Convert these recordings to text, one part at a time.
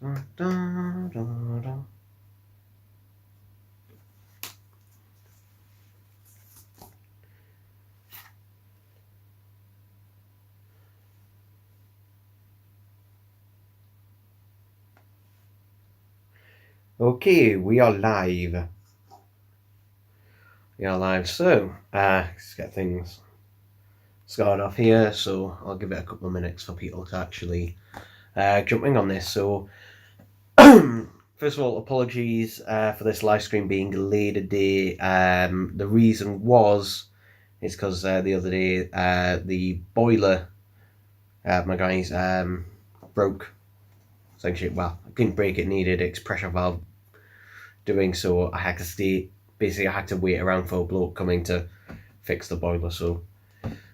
Okay, we are live. So, let's get things started off here. So, I'll give it a couple of minutes for people to actually jump in on this. So, first of all, apologies for this live stream being delayed a day. The reason is because the other day the boiler, my guys, broke. Essentially, well, I didn't break it, needed its pressure valve doing, so I had to stay. Basically, I had to wait around for a bloke coming to fix the boiler. So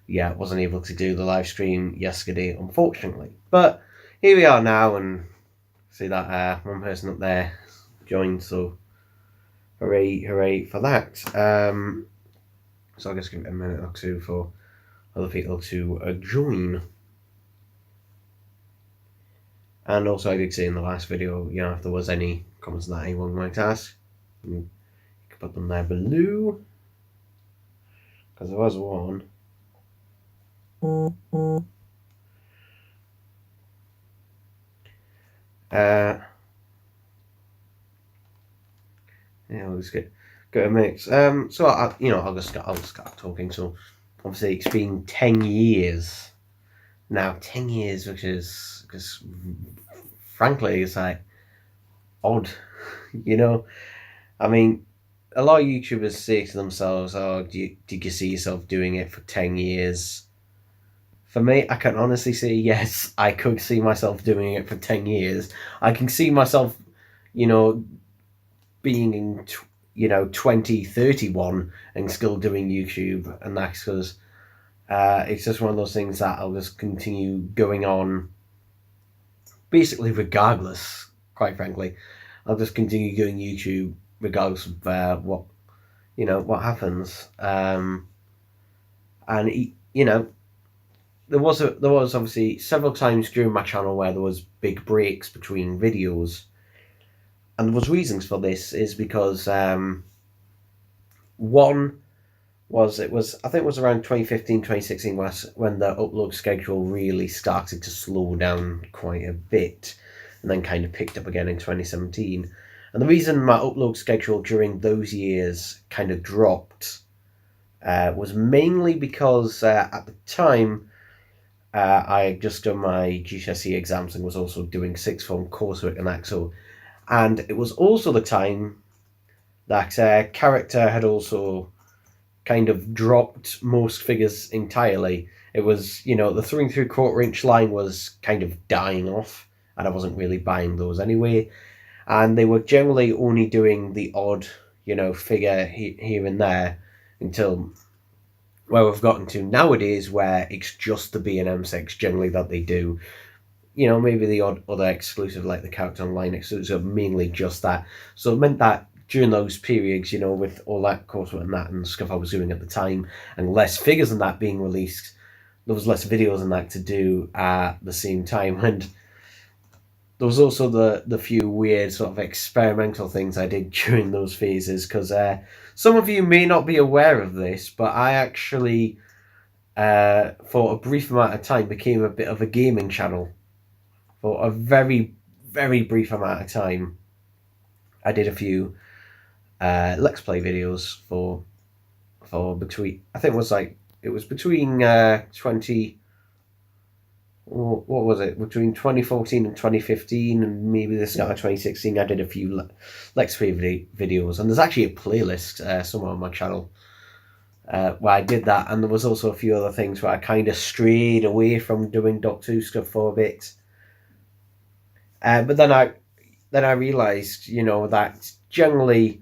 yeah, wasn't able to do the live stream yesterday, unfortunately. But here we are now, and see that one person up there joined. So hooray for that. So I'll just give it a minute or two for other people to join. And also, I did say in the last video, if there was any comments that anyone might ask, you can put them there below. Because there was one. Yeah, I'll just get a mix. So I'll just start talking. So obviously it's been 10 years now. 10 years, which is because frankly it's like odd. I mean, a lot of YouTubers say to themselves, "Oh, did you see yourself doing it for 10 years?" For me, I can honestly say yes. I could see myself doing it for 10 years. I can see myself, being in 2031 and still doing YouTube, and that's because it's just one of those things that I'll just continue going on basically regardless. Quite frankly, I'll just continue doing YouTube regardless of what happens. And there was obviously several times during my channel where there was big breaks between videos. And there was reasons for this is because one was I think it was around 2015, 2016 when the upload schedule really started to slow down quite a bit and then kind of picked up again in 2017. And the reason my upload schedule during those years kind of dropped was mainly because at the time I had just done my GCSE exams and was also doing sixth form coursework and that. And it was also the time that character had also kind of dropped most figures entirely. It was, the 3¾ line was kind of dying off, and I wasn't really buying those anyway. And they were generally only doing the odd, figure here and there until where we've gotten to nowadays, where it's just the B and M6 generally that they do. Maybe the odd other exclusive like the Character Online exclusive, mainly just that. So it meant that during those periods, with all that coursework and that and stuff I was doing at the time, and less figures than that being released, there was less videos and that to do at the same time. And there was also the few weird sort of experimental things I did during those phases, because some of you may not be aware of this, but I actually, for a brief amount of time, became a bit of a gaming channel. For a very, very brief amount of time, I did a few Let's Play videos for between, I think it was between 2014 and 2015, and maybe the start of 2016. I did a few Let's Play videos, and there's actually a playlist somewhere on my channel where I did that, and there was also a few other things where I kind of strayed away from doing Doctor Who stuff for a bit. But then I realised, that generally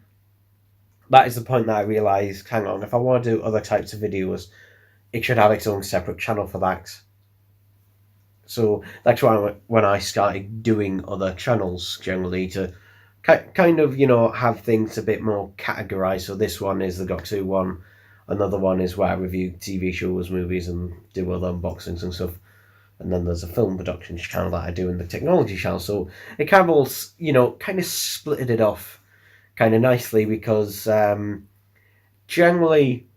that is the point that I realised, hang on, if I want to do other types of videos, it should have its own separate channel for that. So that's why when I started doing other channels, generally to kind of, have things a bit more categorised. So this one is the Doctor Who one, another one is where I review TV shows, movies, and do other unboxings and stuff. and then there's a film production channel that I do and the technology channel. So it kind of all, you know, kind of splitted it off kind of nicely because generally,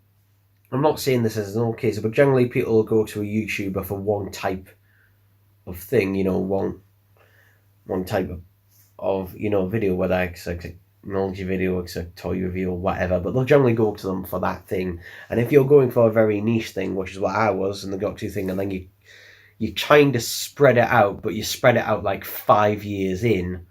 I'm not saying this as an all case, but generally people will go to a YouTuber for one type of thing, you know, one type of you know video, whether it's a technology video, it's a toy review or whatever, but they'll generally go to them for that thing. And if you're going for a very niche thing, which is what I was, and the Got To thing, and then you kind of spread it out, but you spread it out like 5 years in.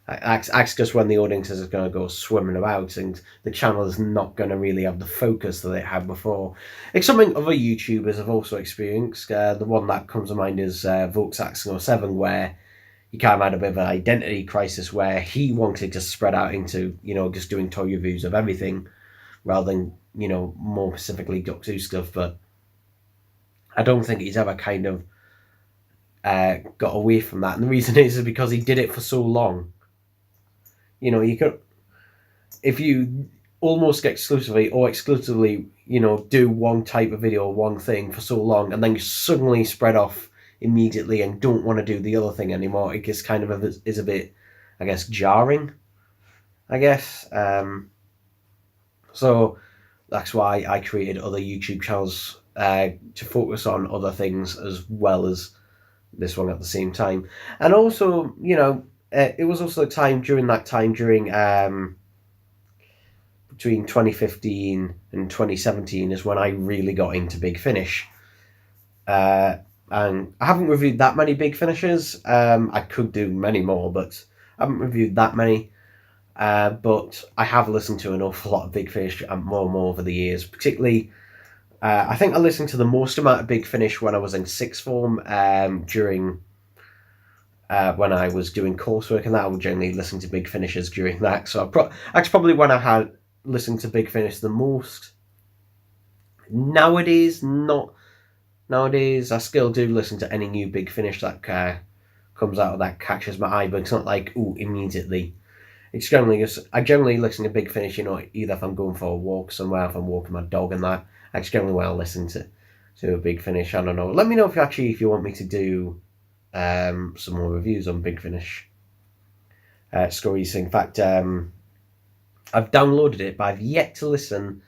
That's just when the audience is going to go swimming about, and the channel is not going to really have the focus that it had before. It's something other YouTubers have also experienced. The one that comes to mind is Volksaxon07, where he kind of had a bit of an identity crisis where he wanted to spread out into, you know, just doing toy reviews of everything rather than, you know, more specifically Doctor Who stuff. But I don't think he's ever kind of got away from that. And the reason is because he did it for so long. You know, you could, if you almost exclusively, you know, do one type of video, one thing for so long, and then you suddenly spread off immediately and don't want to do the other thing anymore, it just kind of is a bit, I guess, jarring, I guess. So that's why I created other YouTube channels to focus on other things as well as this one at the same time. And also, you know, it was also a time during between 2015 and 2017 is when I really got into Big Finish. And I haven't reviewed that many Big Finishes. I could do many more, but I haven't reviewed that many. But I have listened to an awful lot of Big Finish and more over the years. Particularly, I think I listened to the most amount of Big Finish when I was in sixth form during when I was doing coursework, and that I would generally listen to Big Finishes during that. So that's probably when I had listened to Big Finish the most. Nowadays, I still do listen to any new Big Finish that comes out that catches my eye, but it's not like, ooh, immediately. It's generally just, I generally listen to Big Finish, you know, either if I'm going for a walk somewhere, if I'm walking my dog and that. That's generally when I listen to a Big Finish. I don't know. Let me know if you want me to do some more reviews on Big Finish stories. In fact, I've downloaded it, but I've yet to listen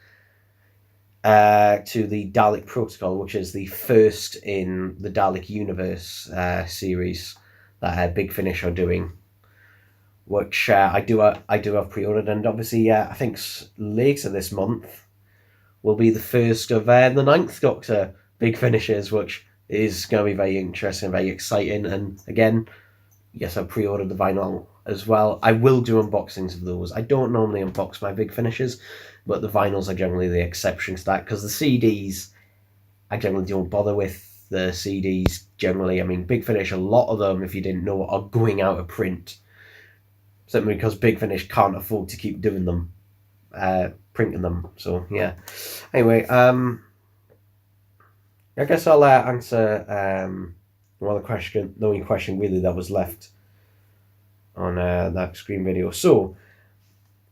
to the Dalek Protocol, which is the first in the Dalek Universe series that Big Finish are doing, which I do have pre-ordered, and obviously I think later this month will be the first of the Ninth Doctor Big Finishes, which is going to be very interesting, very exciting. And again, yes, I've pre-ordered the vinyl as well. I will do unboxings of those. I don't normally unbox my Big Finishes, but the vinyls are generally the exception to that, because the CDs, I generally don't bother with the CDs generally. I mean, Big Finish, a lot of them, if you didn't know, are going out of print, simply because Big Finish can't afford to keep doing them, printing them. So yeah. Anyway, I guess I'll answer the only question really that was left on that screen video. So,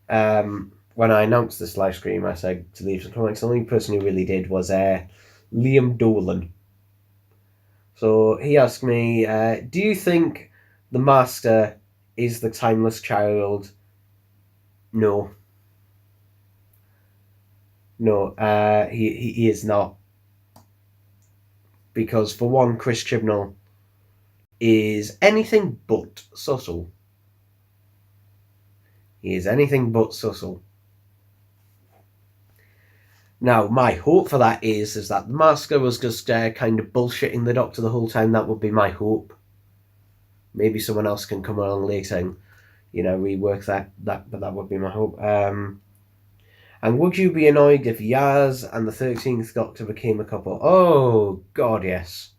when I announced this live stream, I said to leave some comments. The only person who really did was Liam Dolan. So he asked me, do you think the Master is the timeless child? No. No, he is not. Because for one, Chris Chibnall is anything but subtle. He is anything but subtle. Now, my hope for that is that the Master was just kind of bullshitting the Doctor the whole time. That would be my hope. Maybe someone else can come along later and, you know, rework that, but that would be my hope. And would you be annoyed if Yaz and the 13th Doctor became a couple? Oh, God, yes.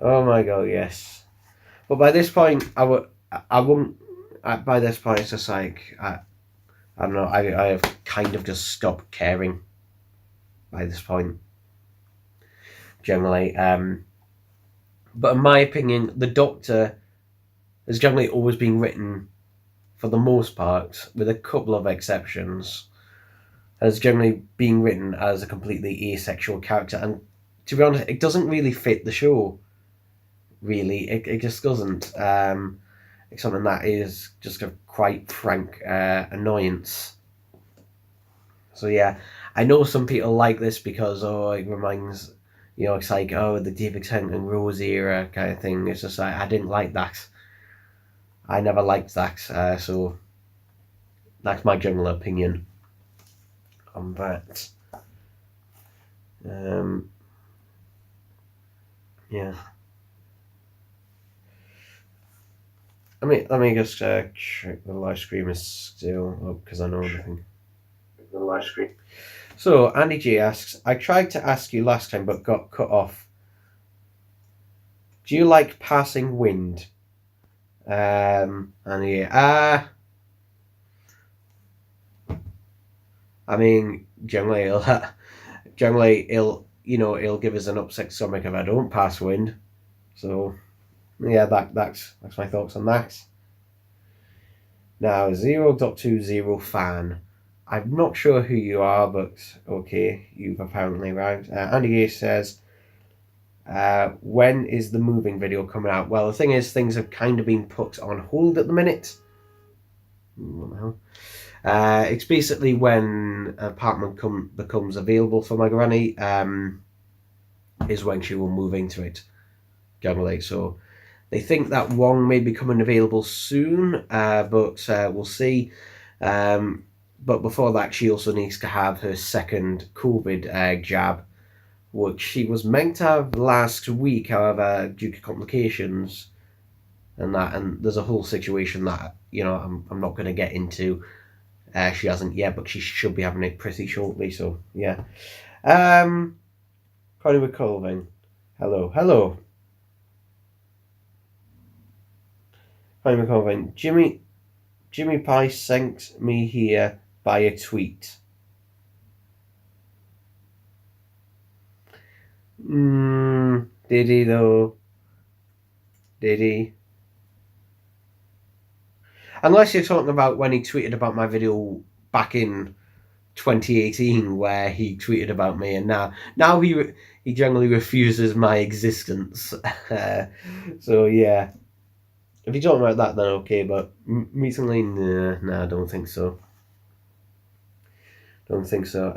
Oh, my God, yes. But by this point, I wouldn't, by this point, it's just like, I don't know, I have kind of just stopped caring by this point, generally. But in my opinion, the Doctor has generally always been written, for the most part, with a couple of exceptions, has generally been written as a completely asexual character. And to be honest, it doesn't really fit the show. Really, it just doesn't. It's something that is just a quite frank annoyance. So yeah, I know some people like this because it reminds, it's like the David Tennant and Rose era kind of thing. It's just like I didn't like that. I never liked that. So that's my general opinion on that. Yeah. Let me just check the live stream is still up because I know everything. The live stream. So Andy G asks, I tried to ask you last time but got cut off. Do you like passing wind? And yeah, generally it'll give us an upset stomach if I don't pass wind. So yeah, that's my thoughts on that. Now 0.20 fan. I'm not sure who you are, but okay, you've apparently arrived. Andy A says, when is the moving video coming out? Well, the thing is, things have kind of been put on hold at the minute. What the hell? It's basically when an apartment becomes available for my granny, is when she will move into it, generally. So they think that one may be coming available soon, but we'll see. But before that, she also needs to have her second COVID jab, which she was meant to have last week, however, due to complications and there's a whole situation that I'm not going to get into. She hasn't yet, but she should be having it pretty shortly. So yeah. Hollywood Colvin, hello. Hollywood Colvin, Jimmy Pie sent me here by a tweet. Did he though? Did he? Unless you're talking about when he tweeted about my video back in 2018, where he tweeted about me, and now he generally refuses my existence. So yeah, if you're talking about that, then okay. But recently, nah, I don't think so. Don't think so.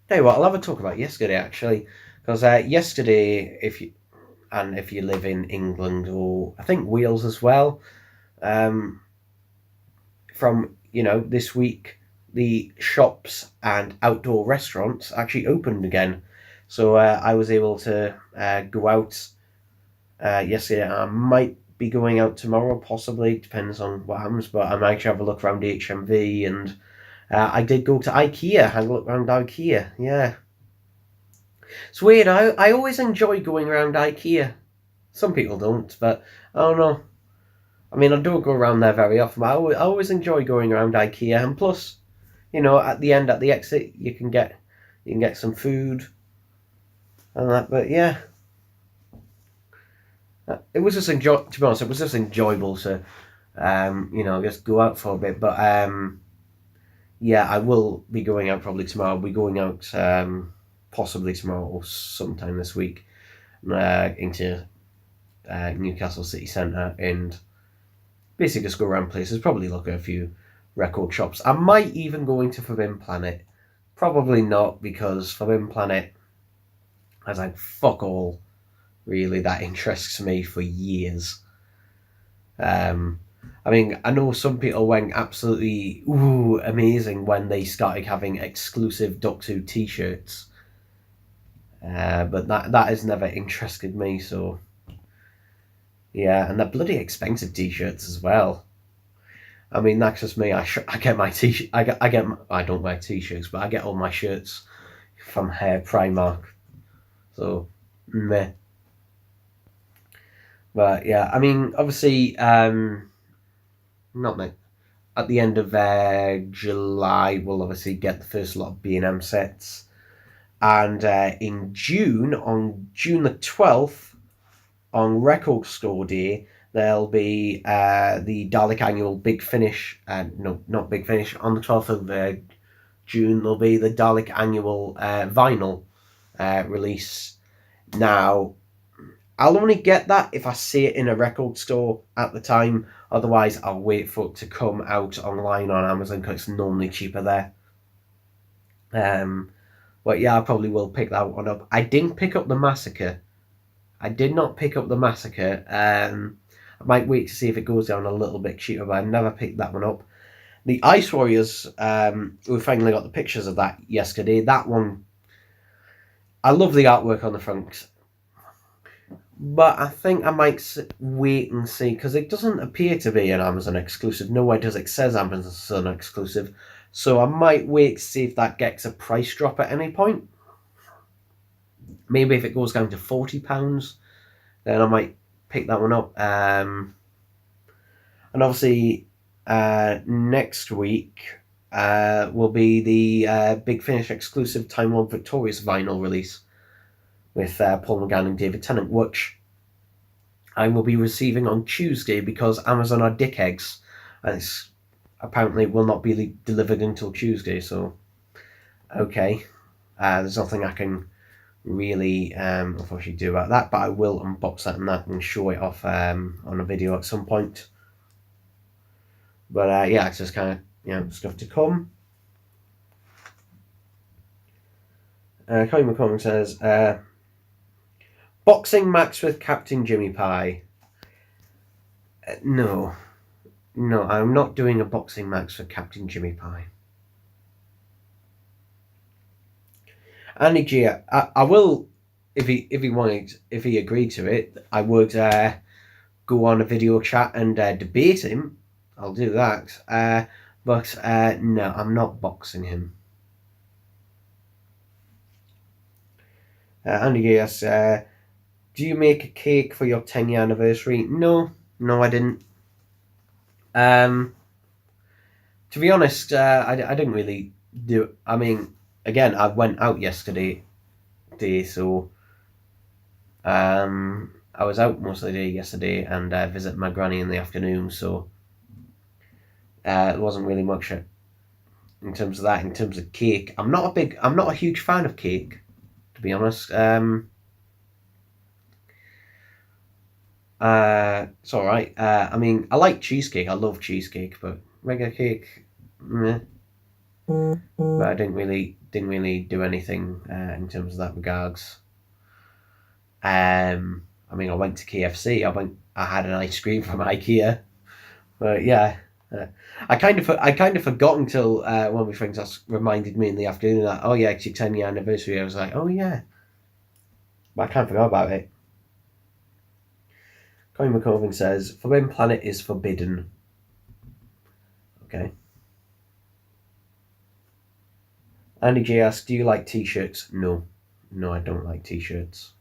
Tell you what, I'll have a talk about yesterday actually, because yesterday, if you live in England or I think Wales as well, from this week, the shops and outdoor restaurants actually opened again. So I was able to go out yesterday. I might be going out tomorrow, possibly, depends on what happens, but I might actually have a look around the HMV, and I did go to IKEA, had a look around IKEA, yeah. It's weird, I always enjoy going around IKEA. Some people don't, but I don't know. I don't go around there very often, but I always enjoy going around IKEA, and plus, at the end, at the exit, you can get some food and that. But yeah, it was just to be honest, it was just enjoyable to, just go out for a bit. But yeah, I will be going out probably tomorrow. I'll be going out possibly tomorrow or sometime this week into Newcastle City Centre and basically just go around places, probably look at a few record shops. I might even go into Forbidden Planet. Probably not, because Forbidden Planet has like fuck all really that interests me for years. I know some people went absolutely amazing when they started having exclusive Doctor Who t-shirts. But that has never interested me, so yeah, and they're bloody expensive t-shirts as well. That's just me. I get my t-shirt. I don't wear t-shirts, but I get all my shirts from Hair Primark. So meh. But yeah, obviously, not me. At the end of July, we'll obviously get the first lot of B&M sets, and in June, on June the 12th, on Record Store Day, there'll be the Dalek Annual Big Finish. No, not Big Finish. On the 12th of June, there'll be the Dalek Annual vinyl release. Now, I'll only get that if I see it in a record store at the time. Otherwise, I'll wait for it to come out online on Amazon because it's normally cheaper there. But yeah, I probably will pick that one up. I didn't pick up the Massacre. I did not pick up the Massacre. I might wait to see if it goes down a little bit cheaper, but I never picked that one up. The Ice Warriors, we finally got the pictures of that yesterday. That one, I love the artwork on the front. But I think I might wait and see, because it doesn't appear to be an Amazon exclusive. Nowhere does it says Amazon exclusive. So I might wait to see if that gets a price drop at any point. Maybe if it goes down to £40, then I might pick that one up. And obviously, next week will be the Big Finish exclusive Time Lord Victorious vinyl release with Paul McGann and David Tennant, which I will be receiving on Tuesday because Amazon are dickheads, and it's apparently will not be delivered until Tuesday. So, okay, there's nothing I can really unfortunately do about that, but I will unbox that and show it off on a video at some point. But yeah, it's just kind of stuff to come. Colin McCormick says, boxing match with Captain Jimmy Pie. No, I'm not doing a boxing match for Captain Jimmy Pie. Andy G, I will, if he agreed to it, I would go on a video chat and debate him. I'll do that. But no, I'm not boxing him. Andy G asks, do you make a cake for your 10-year anniversary? No, I didn't. To be honest, I didn't really do. I mean, again, I went out yesterday, so I was out most of the day yesterday and visited my granny in the afternoon. So it wasn't really much in terms of that. In terms of cake, I'm not a huge fan of cake, to be honest. It's all right. I mean, I like cheesecake. I love cheesecake, but regular cake, meh. But I didn't really do anything in terms of that regards. I mean, I went to KFC. I had an ice cream from IKEA, but yeah. I kind of forgot until one of my friends reminded me in the afternoon that, oh yeah, it's your 10-year anniversary. I was like, oh yeah, but I can't forget about it. Colin McCorvin says, Forbidden Planet is forbidden. Okay. Andy J asks, do you like t-shirts? No, I don't like t-shirts.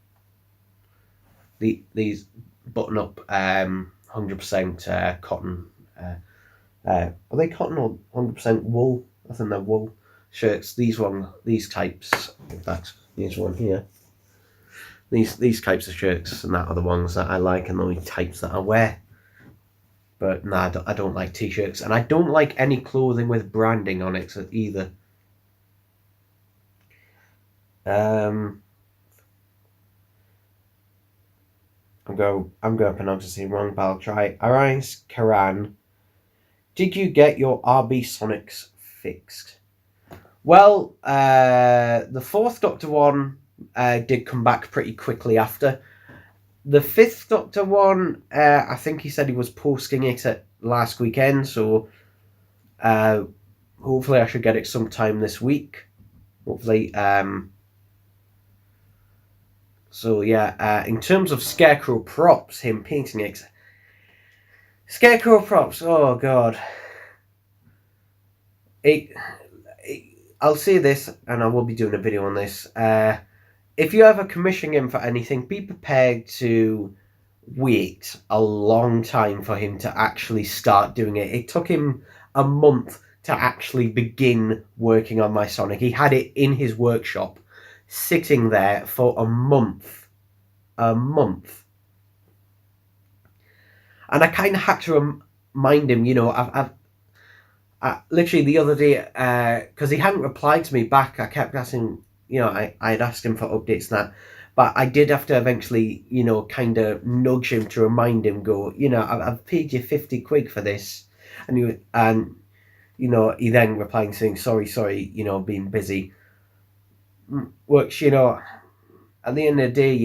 These button-up 100% cotton. Are they cotton or 100% wool? I think they're wool shirts. These types. In fact, here's one here. These types of shirts and that are the ones that I like and the only types that I wear. But no, I don't like t-shirts, and I don't like any clothing with branding on it either. I'm going to pronounce this wrong, but I'll try. Arise Karan, did you get your RB Sonics fixed? Well, the fourth Doctor one did come back pretty quickly after. The fifth Doctor one, I think he said he was posting it at last weekend, so hopefully I should get it sometime this week. Hopefully. So yeah, in terms of Scarecrow props, him painting it. Scarecrow props, oh god. I'll say this, and I will be doing a video on this. If you ever commission him for anything, be prepared to wait a long time for him to actually start doing it. It took him a month to actually begin working on my Sonic. He had it in his workshop, sitting there for a month. And I kind of had to remind him, I literally the other day, because he hadn't replied to me back, I kept asking, I'd asked him for updates and that, but I did have to eventually, kind of nudge him to remind him, go, I've paid you 50 quid for this, and he then replying saying, sorry, being busy, which, at the end of the day,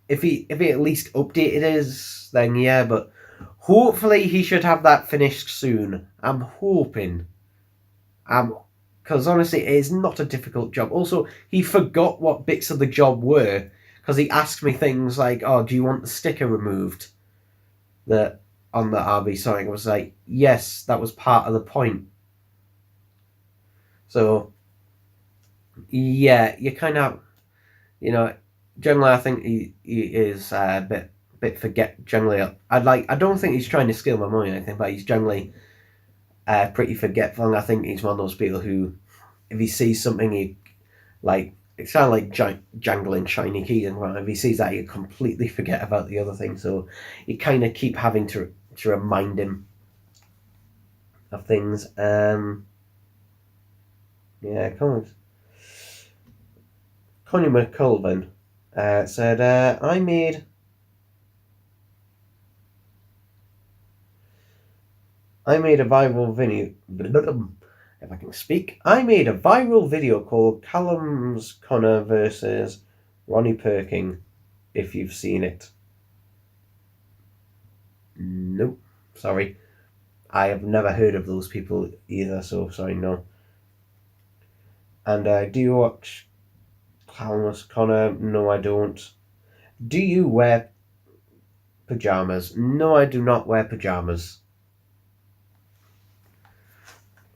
if he at least updated us, then yeah, but hopefully he should have that finished soon. I'm hoping. Because honestly, it is not a difficult job. Also, he forgot what bits of the job were, because he asked me things like, "Oh, do you want the sticker removed?" That on the RV Sonic. I was like, "Yes, that was part of the point." So, yeah, you kind of, generally, I think he is a bit forget. Generally, I don't think he's trying to steal my money or anything, but he's generally pretty forgetful. And I think he's one of those people who, if he sees something, it's kind of like jangling shiny keys, and if he sees that, he completely forget about the other thing. So you kind of keep having to remind him of things. Yeah, Connie McCulvin said, I made a viral video. If I can speak, I made a viral video called Callum's Connor versus Ronnie Perking. If you've seen it, nope. Sorry, I have never heard of those people either. So sorry, no. And do you watch Callum's Connor? No, I don't. Do you wear pajamas? No, I do not wear pajamas.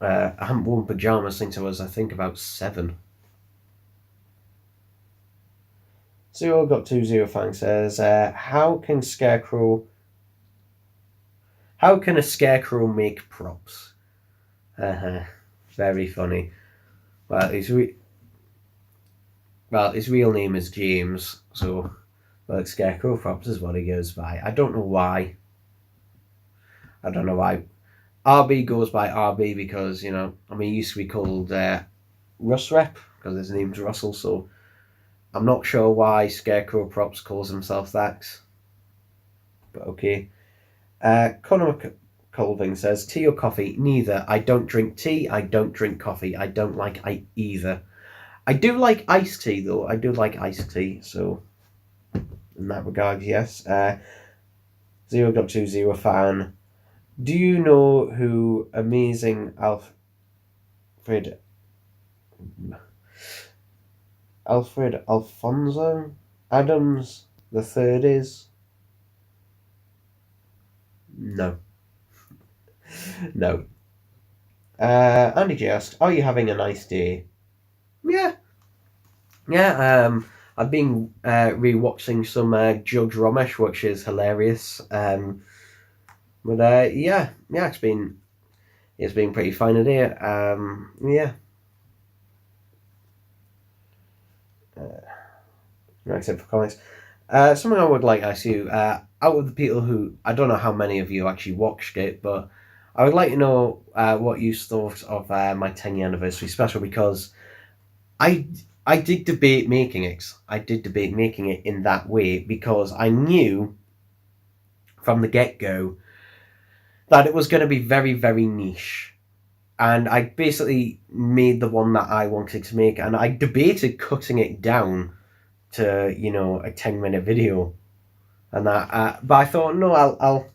I haven't worn pajamas since I was, I think, about 7. 0.20 says, how can a scarecrow make props? Very funny. Well, his real name is James, so scarecrow props is what he goes by. I don't know why. RB goes by RB because, he used to be called Russ Rep because his name's Russell, so I'm not sure why Scarecrow Props calls himself that. But okay. Conor McCulvin says, tea or coffee? Neither. I don't drink tea. I don't drink coffee. I don't like either. I do like iced tea, though. I do like iced tea, so in that regard, yes. 0.20 fan. Do you know who amazing Alfred Alfonso Adams the Third is? No. No. Andy J asked, are you having a nice day? Yeah. Yeah, I've been rewatching some Judge Ramesh, which is hilarious. But yeah, it's been pretty fine today. Yeah. Except for comments. Something I would like to ask you, out of the people who, I don't know how many of you actually watched it, but I would like to know what you thought of my 10-year anniversary special, because I did debate making it. I did debate making it in that way because I knew from the get-go that it was going to be very, very niche. And I basically made the one that I wanted to make, and I debated cutting it down to, a 10-minute video. And that, but I thought, no, I'll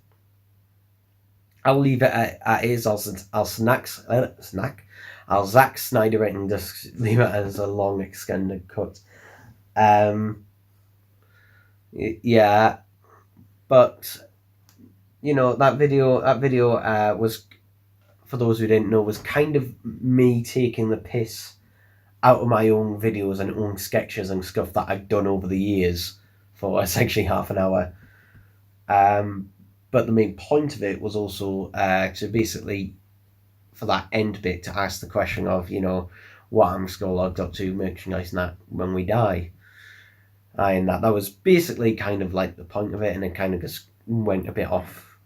leave it at is. I'll Zack Snyder it and just leave it as a long extended cut. Yeah, but that video was, for those who didn't know, was kind of me taking the piss out of my own videos and own sketches and stuff that I've done over the years for essentially half an hour. But the main point of it was also to basically, for that end bit, to ask the question of, what I'm still logged up to merchandise and that when we die. And that was basically kind of like the point of it, and it kind of just went a bit off.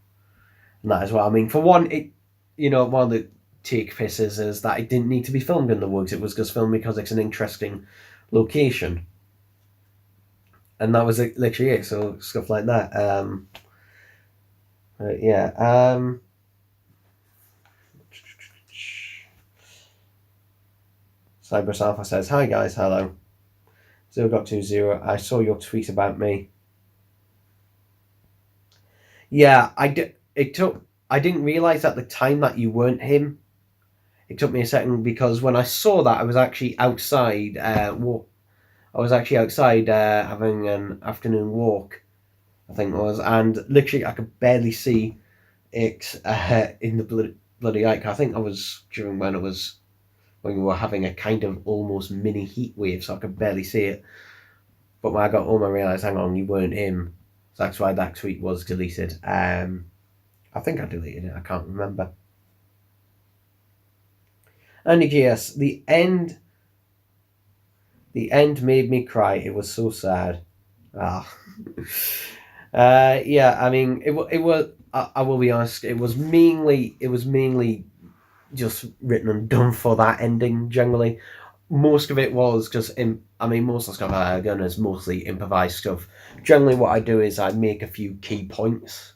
And that as well. I mean, for one, it, one of the take pisses is that it didn't need to be filmed in the woods. It was just filmed because it's an interesting location. And that was literally it. So stuff like that. Yeah. Cyber Alpha says, "Hi guys, hello. 0.20. I saw your tweet about me." Yeah, I did. It took. I didn't realize at the time that you weren't him. It took me a second because when I saw that, I was actually outside. I was actually outside having an afternoon walk, I think it was, and literally I could barely see it in the bloody light. I think I was during when we were having a kind of almost mini heat wave, so I could barely see it. But when I got home, I realised, hang on, you weren't him. So that's why that tweet was deleted. I think I deleted it. I can't remember. And yes, the end. The end made me cry. It was so sad. Ah. Yeah. I mean, it was. I will be honest. It was mainly just written and done for that ending. Generally, most of it was just. I mean, most of the stuff I've done is mostly improvised stuff. Generally, what I do is I make a few key points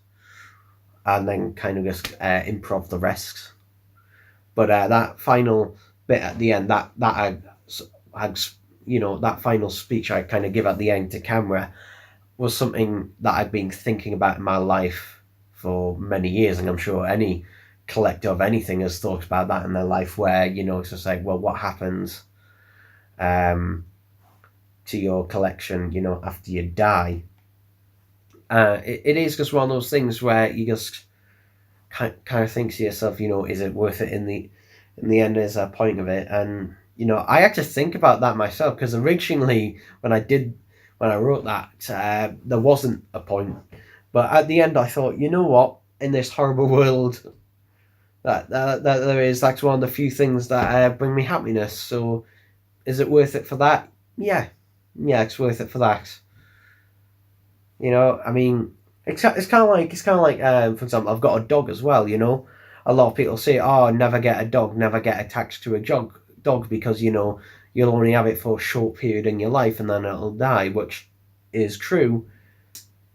and then kind of just improv the rest. But that final bit at the end, that I had, that final speech I kind of give at the end to camera was something that I've been thinking about in my life for many years, and I'm sure any collector of anything has thought about that in their life, where it's just like, well, what happens um, to your collection, after you die? It is just one of those things where you just kind of think to yourself, is it worth it in the end? Is a point of it, and I had to think about that myself because originally when I wrote that, there wasn't a point, but at the end I thought, you know what, in this horrible world that there is, that's one of the few things that bring me happiness. So, is it worth it for that? Yeah, it's worth it for that. I mean, it's kind of like for example, I've got a dog as well. A lot of people say, "Oh, never get a dog, never get attached to a dog because you'll only have it for a short period in your life and then it'll die," which is true.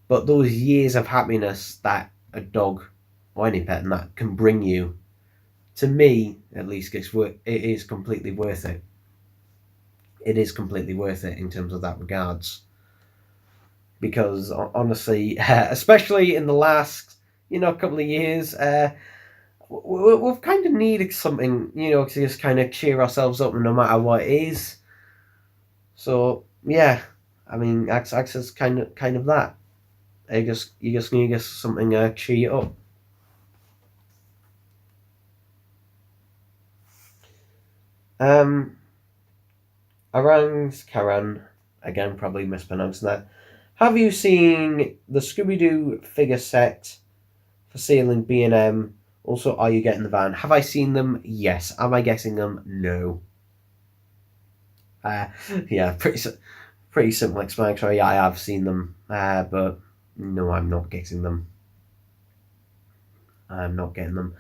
But those years of happiness that a dog or any pet and that can bring you, to me at least, it is completely worth it. It is completely worth it in terms of that regards. Because honestly, especially in the last couple of years, we've kind of needed something to just kind of cheer ourselves up no matter what it is. So yeah, I mean, access kind of that. You just need something to cheer you up. Around Karan, again probably mispronouncing that. Have you seen the Scooby Doo figure set for sale in B&M? Also, are you getting the van? Have I seen them? Yes. Am I getting them? No. Uh, yeah, pretty simple explanatory. I have seen them, but no, I'm not getting them. I'm not getting them.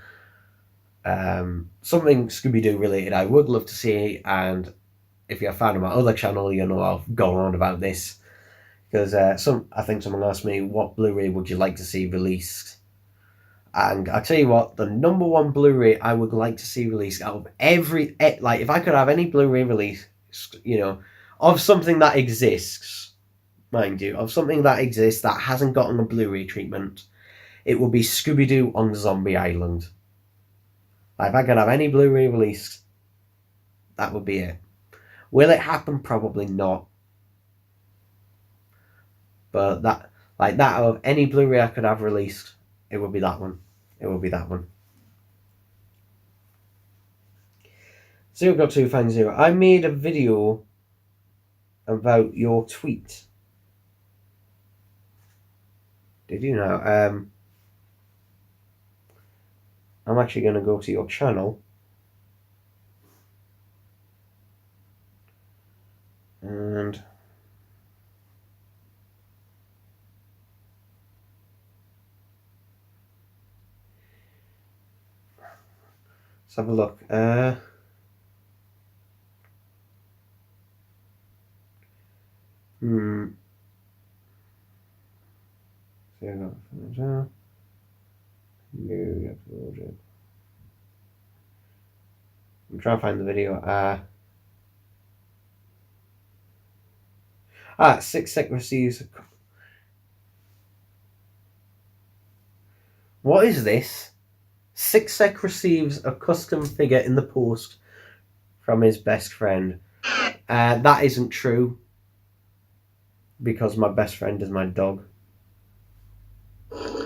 Something Scooby Doo related I would love to see, and if you're a fan of my other channel, you know I've gone on about this because I think someone asked me what Blu-ray would you like to see released. And I tell you what, the number one Blu-ray I would like to see released out of if I could have any Blu-ray release, of something that exists, mind you, of something that exists that hasn't gotten a Blu-ray treatment, it would be Scooby-Doo on Zombie Island. If I could have any Blu-ray released, that would be it. Will it happen? Probably not. But that of any Blu-ray I could have released, it would be that one. It would be that one. 0.250. I made a video about your tweet. Did you know? I'm actually going to go to your channel. And Let's have a look. I'm trying to find the video. 6 Sec receives. What is this? 6 Sec receives a custom figure in the post from his best friend. That isn't true, because my best friend is my dog. Postman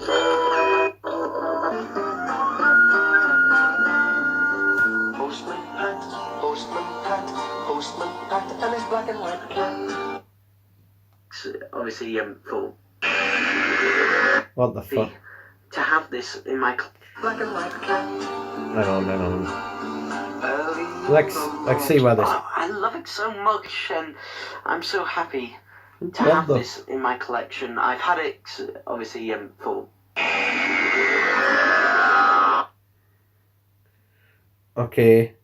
Pat, and his black and white cat. Obviously, for what the fuck? To have this in my black and white cat. Hang on. Let's see where this. I love it so much, and I'm so happy to have this in my collection. I've had it, obviously, for. Okay.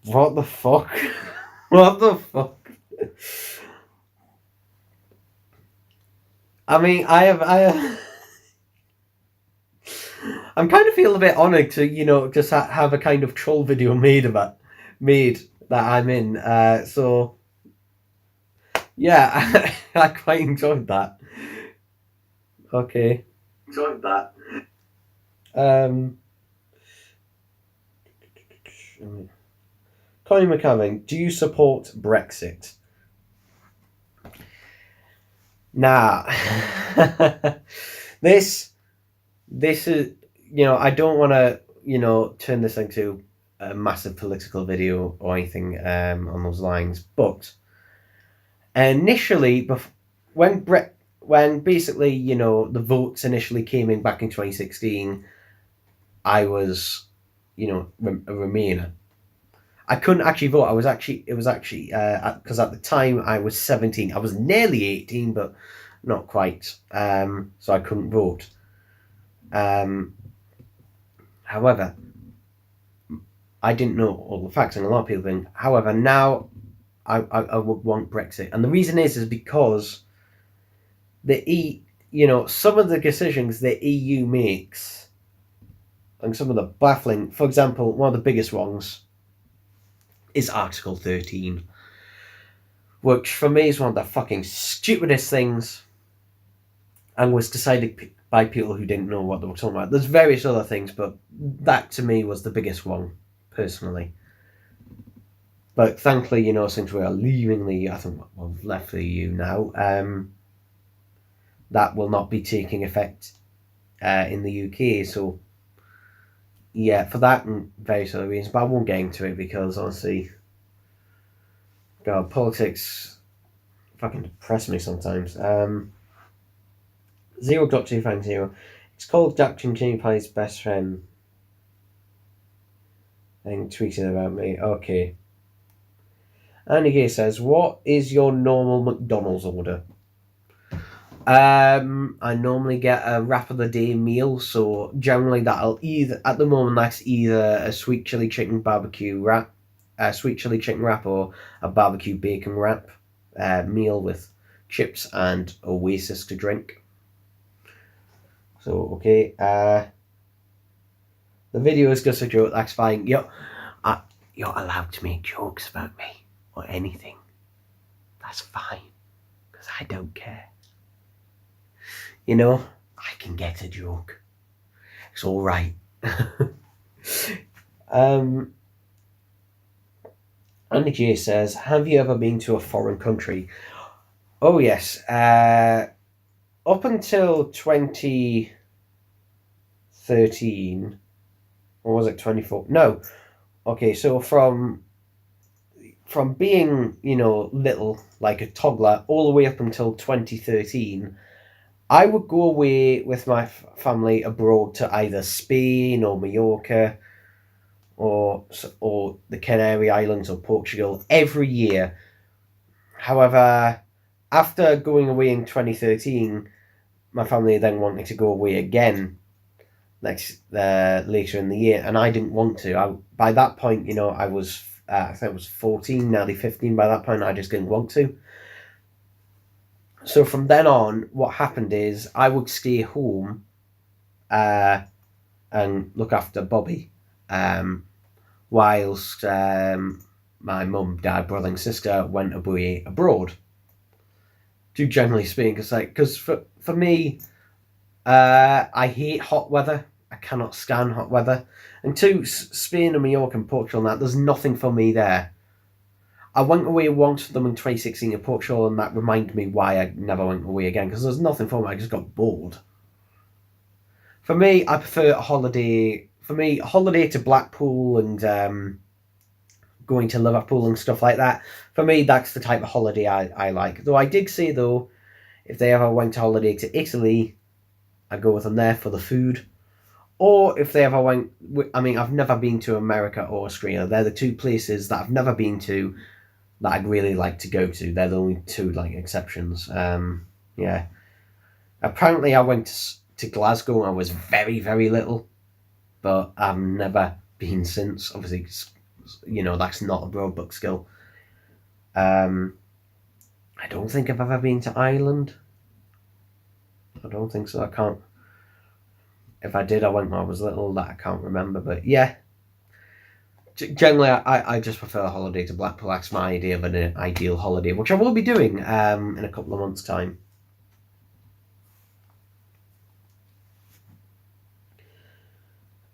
What the fuck? What the fuck? I mean, I have. I'm kind of feel a bit honoured to, just have a kind of troll video made that I'm in. So, yeah, I quite enjoyed that. Okay. Enjoyed that. Connie McCaving, do you support Brexit? Nah. This is, I don't want to, turn this into a massive political video or anything on those lines, but initially, when basically, the votes initially came in back in 2016, I was, a Remainer. I couldn't actually vote. It was actually because at the time I was 17. I was nearly 18, but not quite. So I couldn't vote. However, I didn't know all the facts, and a lot of people didn't. However, now I would want Brexit, and the reason is because some of the decisions the EU makes, and some of the baffling. For example, one of the biggest ones is Article 13, which for me is one of the fucking stupidest things, and was decided by people who didn't know what they were talking about. There's various other things, but that to me was the biggest one, personally. But thankfully, since we are leaving the, I think we've left the EU now, that will not be taking effect in the UK. So, yeah, for that and various other reasons, but I won't get into it because honestly, God, politics fucking depress me sometimes. 0.250. It's called Jack Chinchini's best friend. And tweeted about me. Okay. Andy Gay says, what is your normal McDonald's order? I normally get a wrap of the day meal, so generally that'll at the moment that's either a sweet chili chicken barbecue wrap, a sweet chili chicken wrap, or a barbecue bacon wrap meal with chips and Oasis to drink. So okay, the video is just a joke. That's fine. You're allowed to make jokes about me or anything. That's fine, because I don't care. I can get a joke. It's all right. Andy J says, have you ever been to a foreign country? Oh, yes. Up until 2013, or was it 24? No. Okay, so from being, little, like a toddler, all the way up until 2013, I would go away with my family abroad to either Spain or Mallorca or the Canary Islands or Portugal every year. However, after going away in 2013, my family then wanted to go away again later in the year, and I didn't want to. By that point, I was I think I was 14, nearly 15 by that point. I just didn't want to. So from then on, what happened is I would stay home and look after Bobby, whilst my mum, dad, brother, and sister went away abroad. To generally speak, because for me, I hate hot weather. I cannot stand hot weather. And to Spain and Mallorca and Portugal, and that there's nothing for me there. I went away once for them in 2016 in Portugal, and that reminded me why I never went away again, because there's nothing for me. I just got bored. For me, I prefer a holiday. For me, a holiday to Blackpool and going to Liverpool and stuff like that. For me, that's the type of holiday I like. Though I did say, though, if they ever went on holiday to Italy, I'd go with them there for the food. Or if they ever went... I mean, I've never been to America or Australia. They're the two places that I've never been to that I'd really like to go to. They're the only two, exceptions. Yeah. Apparently, I went to Glasgow when I was very, very little. But I've never been since. Obviously, that's not a broad book skill. I don't think I've ever been to Ireland. I don't think so. I can't. If I did, I went when I was little. That I can't remember. But yeah, generally, I just prefer a holiday to Blackpool. That's my idea of an ideal holiday, which I will be doing in a couple of months' time.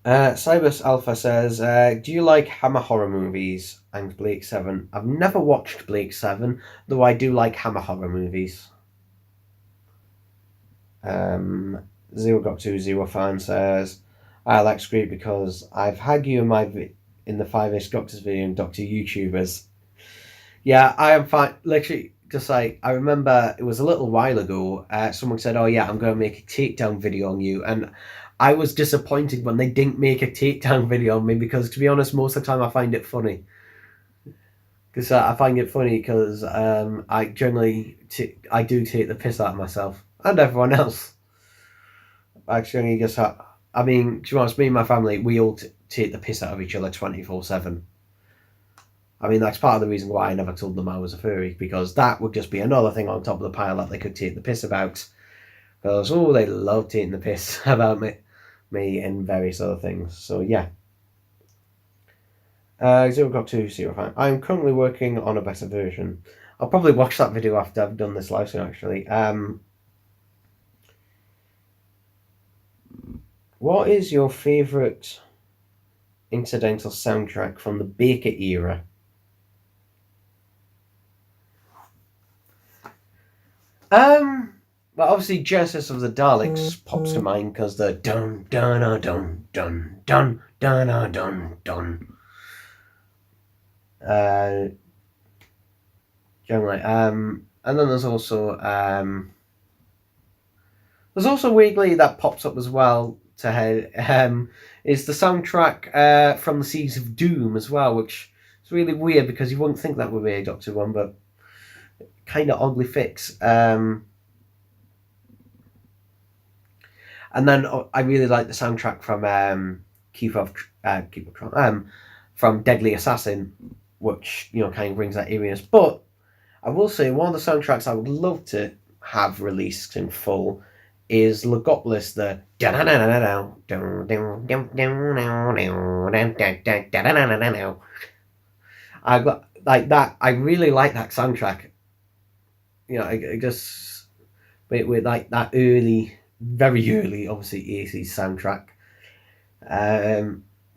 Cybus Alpha says, do you like Hammer horror movies? And Blake 7. I've never watched Blake 7, though I do like Hammer horror movies. Zero got 20 fan says, that's great because I've had you in the 5-ish Doctors video and Doctor YouTubers. Yeah, I am fine. Literally, just I remember it was a little while ago, someone said, oh yeah, I'm going to make a takedown video on you. And I was disappointed when they didn't make a takedown video on me because, to be honest, most of the time I find it funny. Because I find it funny because I generally I do take the piss out of myself and everyone else. Actually, just I mean, to be honest, me and my family, we all take the piss out of each other 24/7. I mean, that's part of the reason why I never told them I was a furry, because that would just be another thing on top of the pile that they could take the piss about. Because, they love taking the piss about me and various other things. So, yeah. Zero got 20 fan. I'm currently working on a better version. I'll probably watch that video after I've done this live stream, actually. What is your favourite incidental soundtrack from the Baker era? Well, obviously Genesis of the Daleks pops to mind because the dun dun dun dun dun dun dun dun dun. Generally, and then there's also Wiggly that pops up as well. Is the soundtrack from the Seeds of Doom as well, which is really weird because you wouldn't think that would be a Doctor one, but kind of oddly fits. And then I really like the soundtrack from from Deadly Assassin, which kind of brings that eeriness. But I will say one of the soundtracks I would love to have released in full is Legopolis, the I got like that. I really like that soundtrack. I just with like that very early, obviously 80s soundtrack.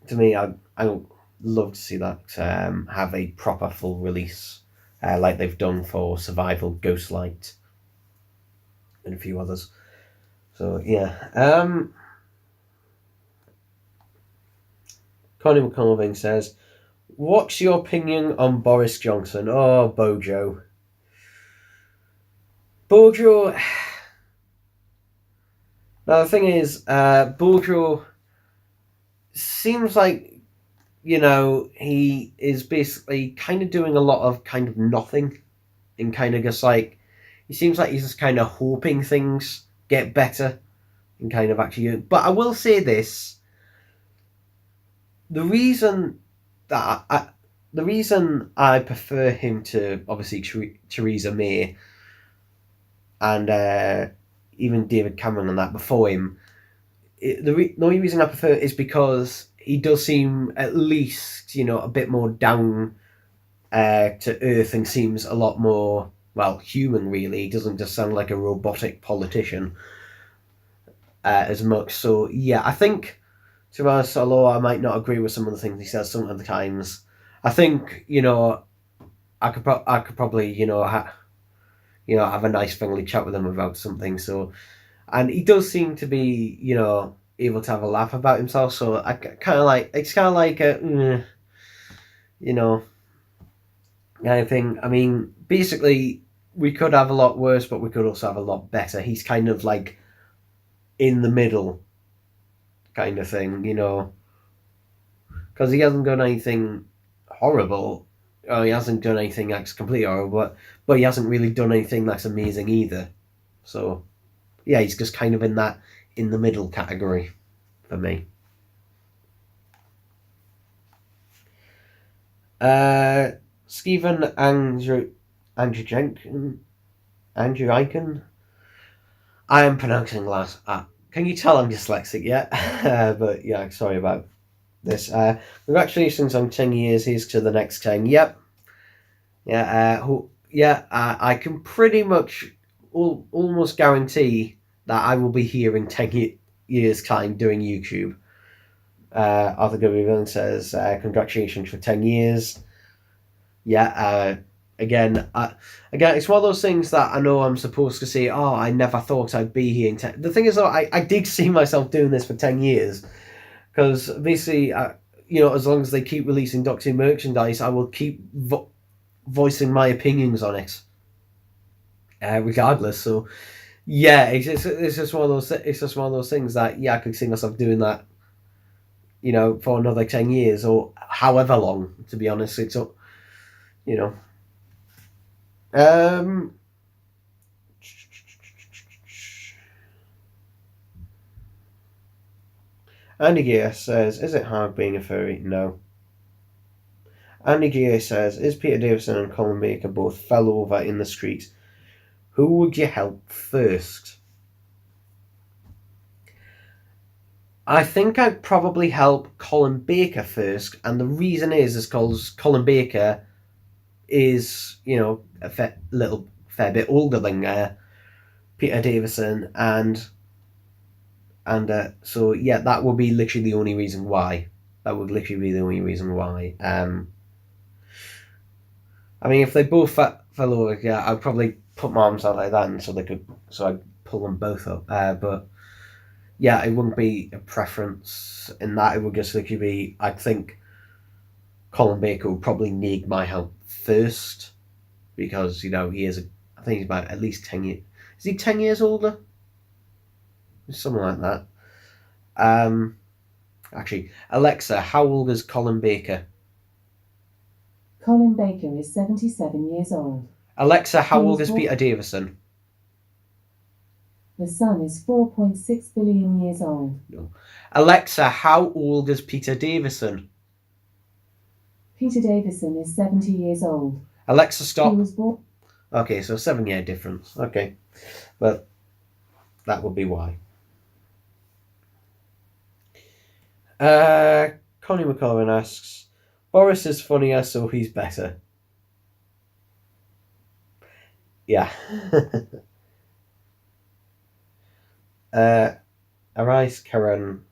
To me, I would love to see that have a proper full release, like they've done for Survival, Ghostlight, and a few others. So yeah. Connie McConving says, "What's your opinion on Boris Johnson?" Oh, Bojo. Bojo. Now the thing is, Bojo seems like he is basically kind of doing a lot of kind of nothing, and kind of just like he seems like he's just kind of hoping things get better and kind of actually. But I will say this: the reason that the reason I prefer him to obviously Theresa May and even David Cameron and that before him, the only reason I prefer it is because he does seem at least a bit more down to earth and seems a lot more human. Really, he doesn't just sound like a robotic politician as much. So yeah, I think, to be honest, although I might not agree with some of the things he says some of the times, I think I could probably have a nice friendly chat with him about something. So, and he does seem to be able to have a laugh about himself. So I kind of like it's kind of like a kind of thing. I mean, basically, we could have a lot worse, but we could also have a lot better. He's kind of like in the middle kind of thing, because he hasn't done anything horrible. Or he hasn't done anything that's completely horrible, but he hasn't really done anything that's amazing either. So, yeah, he's just kind of in the middle category for me. Stephen Andrew Icon. I am pronouncing last. Can you tell I'm dyslexic yet? But yeah, sorry about this. Congratulations on 10 years. Here's to the next 10. Yep. Yeah. I can pretty much almost guarantee that I will be here in 10 years' time doing YouTube. Arthur W. Villain says, congratulations for 10 years. Yeah, again, it's one of those things that I know I'm supposed to say, oh, I never thought I'd be here in 10. The thing is, though, I did see myself doing this for 10 years. Because basically, as long as they keep releasing Doctor Who merchandise, I will keep voicing my opinions on it. Regardless. So, yeah, it's just one of those things that, yeah, I could see myself doing that, for another 10 years or however long, to be honest. It's up. Andy Gear says, is it hard being a furry? No. Andy Gear says, is Peter Davison and Colin Baker both fell over in the street? Who would you help first? I think I'd probably help Colin Baker first, and the reason is because Colin Baker is, a fair bit older than Peter Davison, and so yeah, that would be literally the only reason why. That would literally be the only reason why. I mean, if they both fell over, yeah, I'd probably put my arms out like that, and so I'd pull them both up. But yeah, it wouldn't be a preference in that. It would just literally be, I think Colin Baker would probably need my help first, because he is I think he's about at least 10 years. Is he 10 years older? Something like that. Actually, Alexa, how old is Colin Baker? Colin Baker is 77 years old. Alexa, how old is Peter Davison? The sun is 4.6 billion years old. No. Alexa, how old is Peter Davison? Peter Davison is 70 years old. Alexa, stop. He was born. Okay, so 7-year difference. Okay, but that would be why. Connie McCorrin asks, Boris is funnier, so he's better. Yeah. Arise Karen.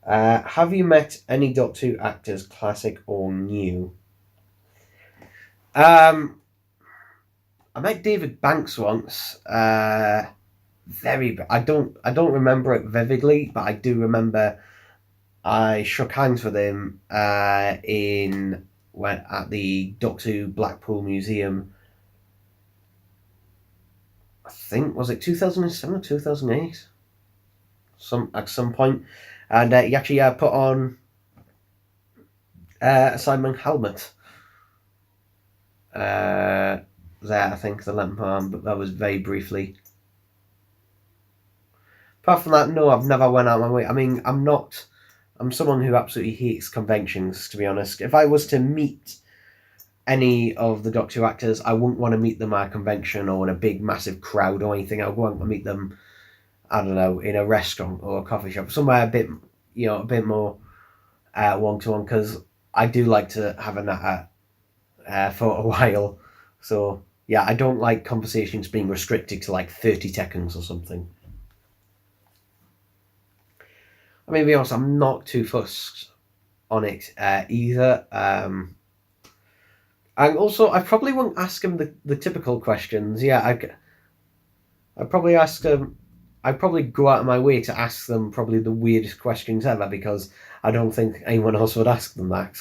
Have you met any Doctor Who actors, classic or new? I met David Banks once. I don't remember it vividly, but I do remember I shook hands with him at the Doctor Who Blackpool Museum. I think, was it 2007 or 2008? At some point, and he actually put on a Simon helmet. there, I think, the lamp arm, but that was very briefly. Apart from that, no, I've never went out my way. I mean, I'm someone who absolutely hates conventions, to be honest. If I was to meet any of the Doctor Who actors, I wouldn't want to meet them at a convention or in a big, massive crowd or anything. I would want to meet them, I don't know, in a restaurant or a coffee shop, somewhere a bit, a bit more one-to-one, because I do like to have a natter for a while. So, yeah, I don't like conversations being restricted to like 30 seconds or something. I mean, to be honest, I'm not too fussed on it either. And also, I probably won't ask him the typical questions. Yeah, I'd probably ask them. I'd probably go out of my way to ask them probably the weirdest questions ever, because I don't think anyone else would ask them that.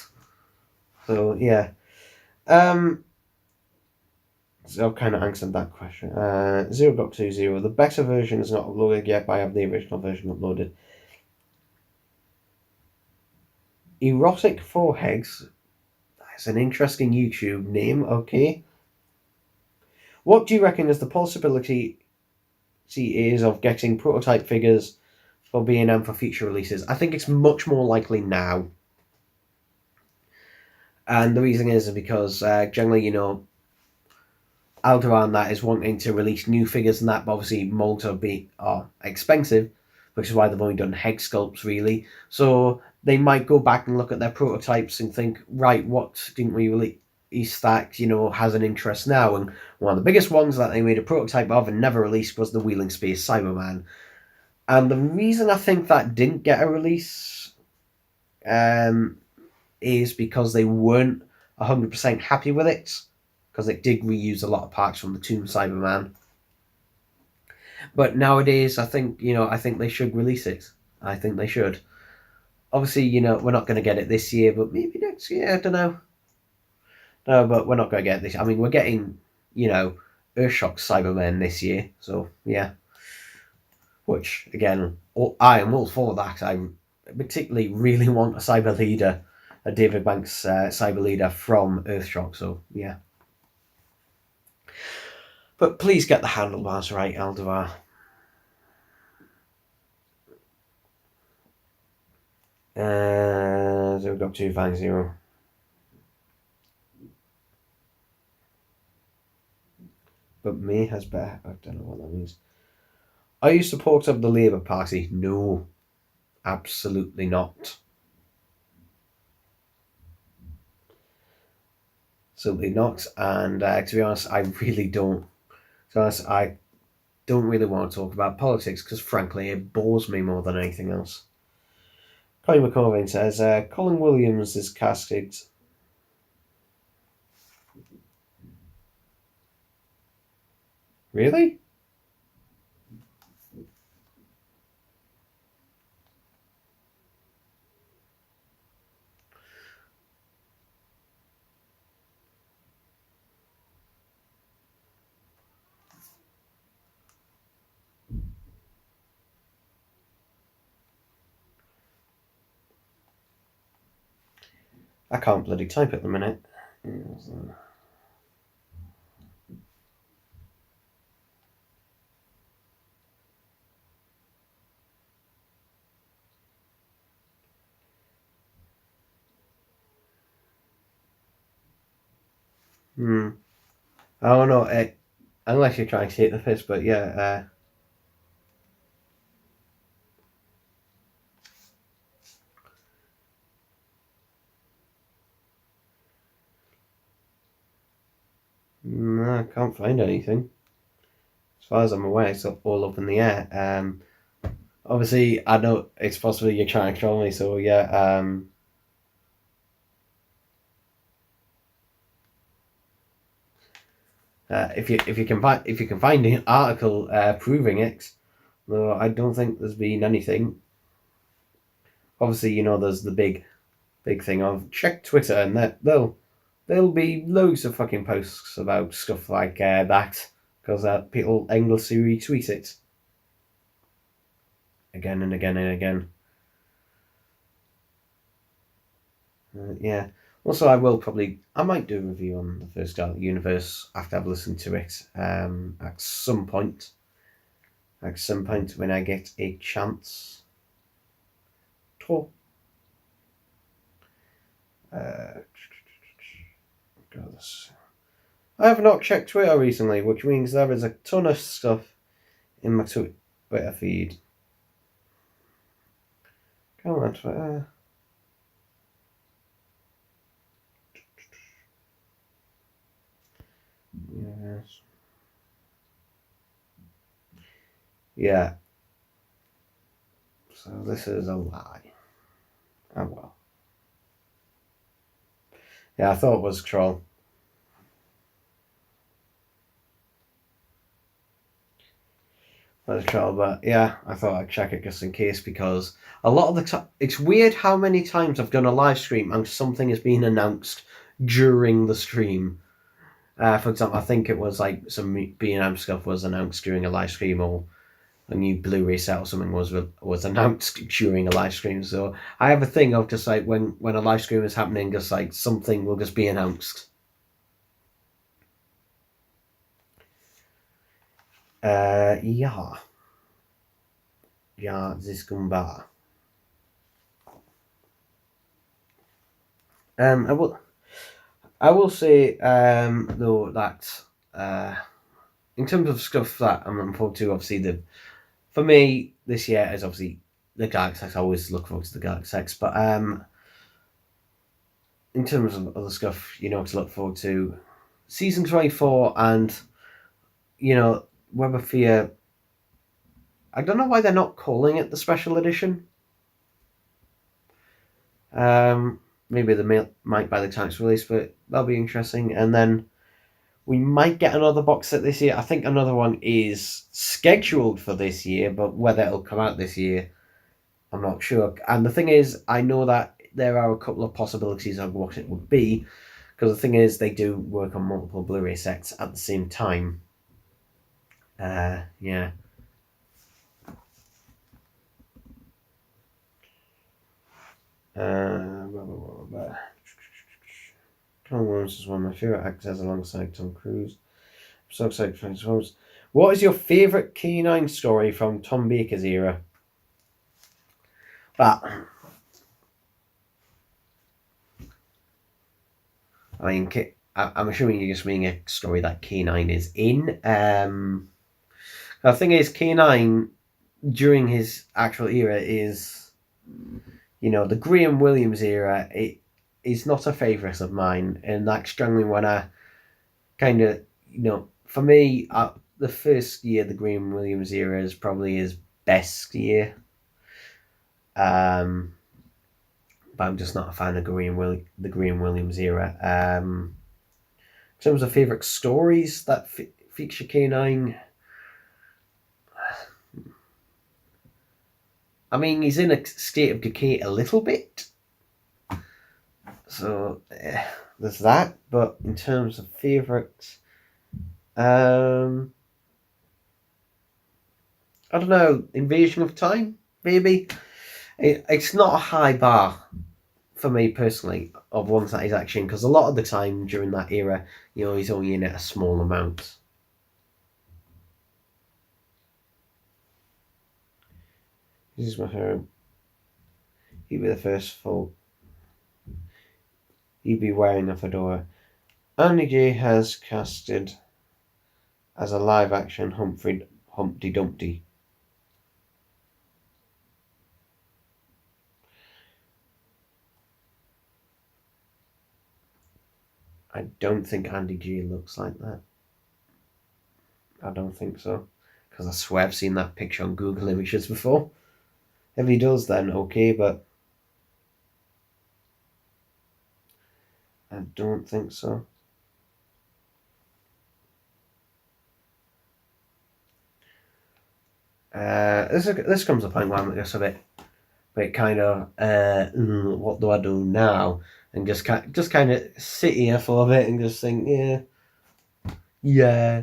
So yeah, so I've kind of answered that question. 0.20. The better version is not uploaded yet, but I have the original version uploaded. Erotic Foreheads. That's an interesting YouTube name. Okay. What do you reckon is the possibility is of getting prototype figures for B&M for future releases? I think it's much more likely now. And the reason is because generally, Alderaan that is wanting to release new figures and that, but obviously molds are expensive, which is why they've only done hex sculpts really. So they might go back and look at their prototypes and think, right, what didn't we release that has an interest now? And one of the biggest ones that they made a prototype of and never released was the Wheeling Space Cyberman. And the reason I think that didn't get a release is because they weren't 100% happy with it, because it did reuse a lot of parts from the Tomb Cyberman. But nowadays, I think they should release it. I think they should. Obviously, we're not going to get it this year, but maybe next year. I don't know. No, but we're not going to get this. I mean, we're getting, Earthshock Cybermen this year, so yeah. Which again, I am all for that. I particularly really want a cyber leader, a David Banks cyber leader from Earthshock. So yeah. But please get the handlebars right, Alderaan. 0.250. But May has better. I don't know what that means. Are you supporter of the Labour Party? No, absolutely not. Absolutely not. And to be honest, I really don't. To be honest, I don't really want to talk about politics because, frankly, it bores me more than anything else. Colin McCorvin says Colin Williams is casted. Really? I can't bloody type at the minute. I don't know. Unless you're trying to take the piss, but yeah. No, I can't find anything. As far as I'm aware, it's all up in the air. Obviously, I know it's possible you're trying to troll me, so yeah. If you can find an article proving it, though I don't think there's been anything. Obviously, there's the big thing of check Twitter, and that there'll be loads of fucking posts about stuff like that, because people endlessly retweet it again and again and again. Yeah. Also, I might do a review on the first Dark Universe after I've listened to it at some point. At some point when I get a chance. To. I have not checked Twitter recently, which means there is a ton of stuff in my Twitter feed. Come on, Twitter. Yes. Yeah. So this is a lie. Oh well. Yeah, I thought it was troll. But yeah, I thought I'd check it just in case because a lot of the time it's weird how many times I've done a live stream and something has been announced during the stream. For example, I think it was like some B&M stuff was announced during a live stream, or a new Blu-ray set or something was announced during a live stream. So I have a thing of just like when a live stream is happening, just like something will just be announced. Ja. Ja, das ist wahr. I will say though that in terms of stuff that I'm looking forward to, obviously for me this year is obviously the Galaxy X. I always look forward to the Galaxy X, but in terms of other stuff, to look forward to, season 24 and Web of Fear. I don't know why they're not calling it the special edition. Maybe they might by the time it's released, but that'll be interesting. And then we might get another box set this year. I think another one is scheduled for this year, but whether it'll come out this year, I'm not sure. And the thing is, I know that there are a couple of possibilities of what it would be, because the thing is, they do work on multiple Blu-ray sets at the same time. Yeah. Tom Williams is one of my favourite actors alongside Tom Cruise. I'm so excited for Transformers. What is your favourite K9 story from Tom Baker's era? But I mean, I'm assuming you're just meaning a story that K9 is in. The thing is, K9 during his actual era is, the Graham Williams era. It is not a favourite of mine, and that's generally when I kind of, for me, the first year, the Graham Williams era is probably his best year. But I'm just not a fan of the Graham Williams era. In terms of favourite stories that feature K9, I mean, he's in a state of decay a little bit. So, there's that. But in terms of favourites, I don't know, Invasion of Time, maybe? It's not a high bar for me personally of ones that he's actually in, because a lot of the time during that era, he's only in it a small amount. This is my home. He'd be the first full. He'd be wearing a fedora. Andy J has casted as a live-action Humpty Dumpty. I don't think Andy G looks like that. I don't think so. Because I swear I've seen that picture on Google Images before. If he does, then okay, but I don't think so. This comes a point where I'm just a bit kind of, what do I do now? And just kind of sit here for a bit and just think, yeah,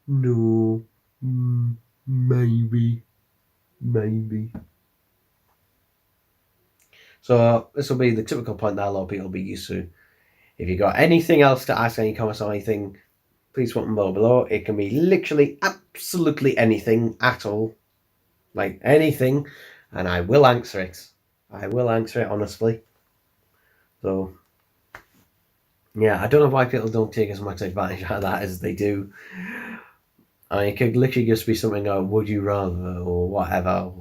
no, maybe. So this will be the typical point that a lot of people will be used to. If you've got anything else to ask, any comments or anything, please put them below. It can be literally absolutely anything at all. Like anything. And I will answer it. I will answer it honestly. So, yeah, I don't know why people don't take as much advantage out of that as they do. I mean, it could literally just be something like, would you rather, or whatever,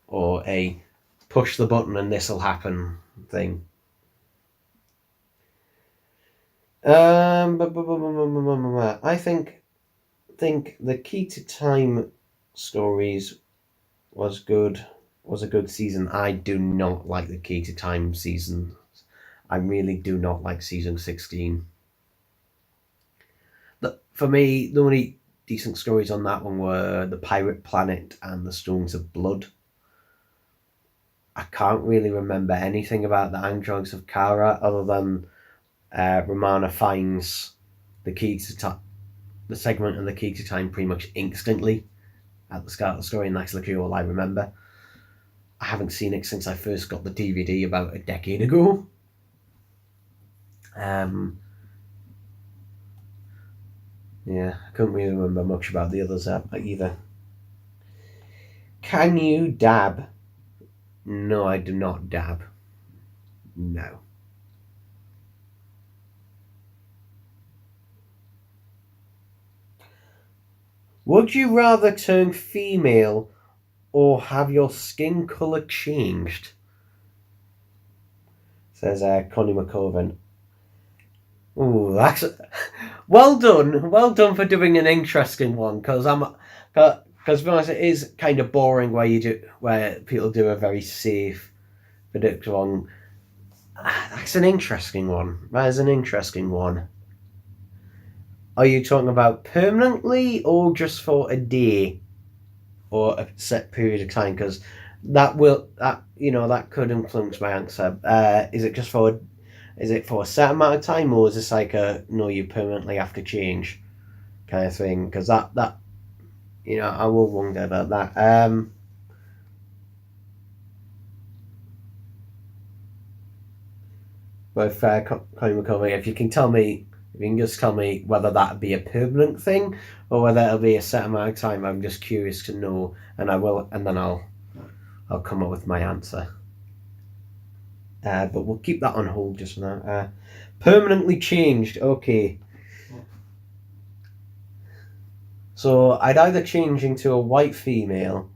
or a push the button and this'll happen thing. I think the Key to Time stories was good. Was a good season. I do not like the Key to Time season. I really do not like season 16. For me, the only decent stories on that one were the Pirate Planet and the Stones of Blood. I can't really remember anything about the Androids of Kara other than Romana finds the key to the segment of the Key to Time pretty much instantly at the start of the story, and that's literally all I remember. I haven't seen it since I first got the DVD about a decade ago. Yeah, I couldn't really remember much about the others either. Can you dab? No, I do not dab. No. Would you rather turn female or have your skin colour changed? Says Connie McCoven. Ooh, that's well done for doing an interesting one. Because to be honest, it is kind of boring where people do a very safe, predictable one. That's an interesting one. That is an interesting one. Are you talking about permanently or just for a day or a set period of time? Because that could influence my answer. Is it for a set amount of time, or is this like no, you permanently have to change kind of thing? Because that I will wonder about that. But if Connie McCormick, if you can just tell me whether that'd be a permanent thing or whether it'll be a set amount of time. I'm just curious to know, and then I'll come up with my answer. But we'll keep that on hold just for now. Permanently changed. Okay. So I'd either change into a white female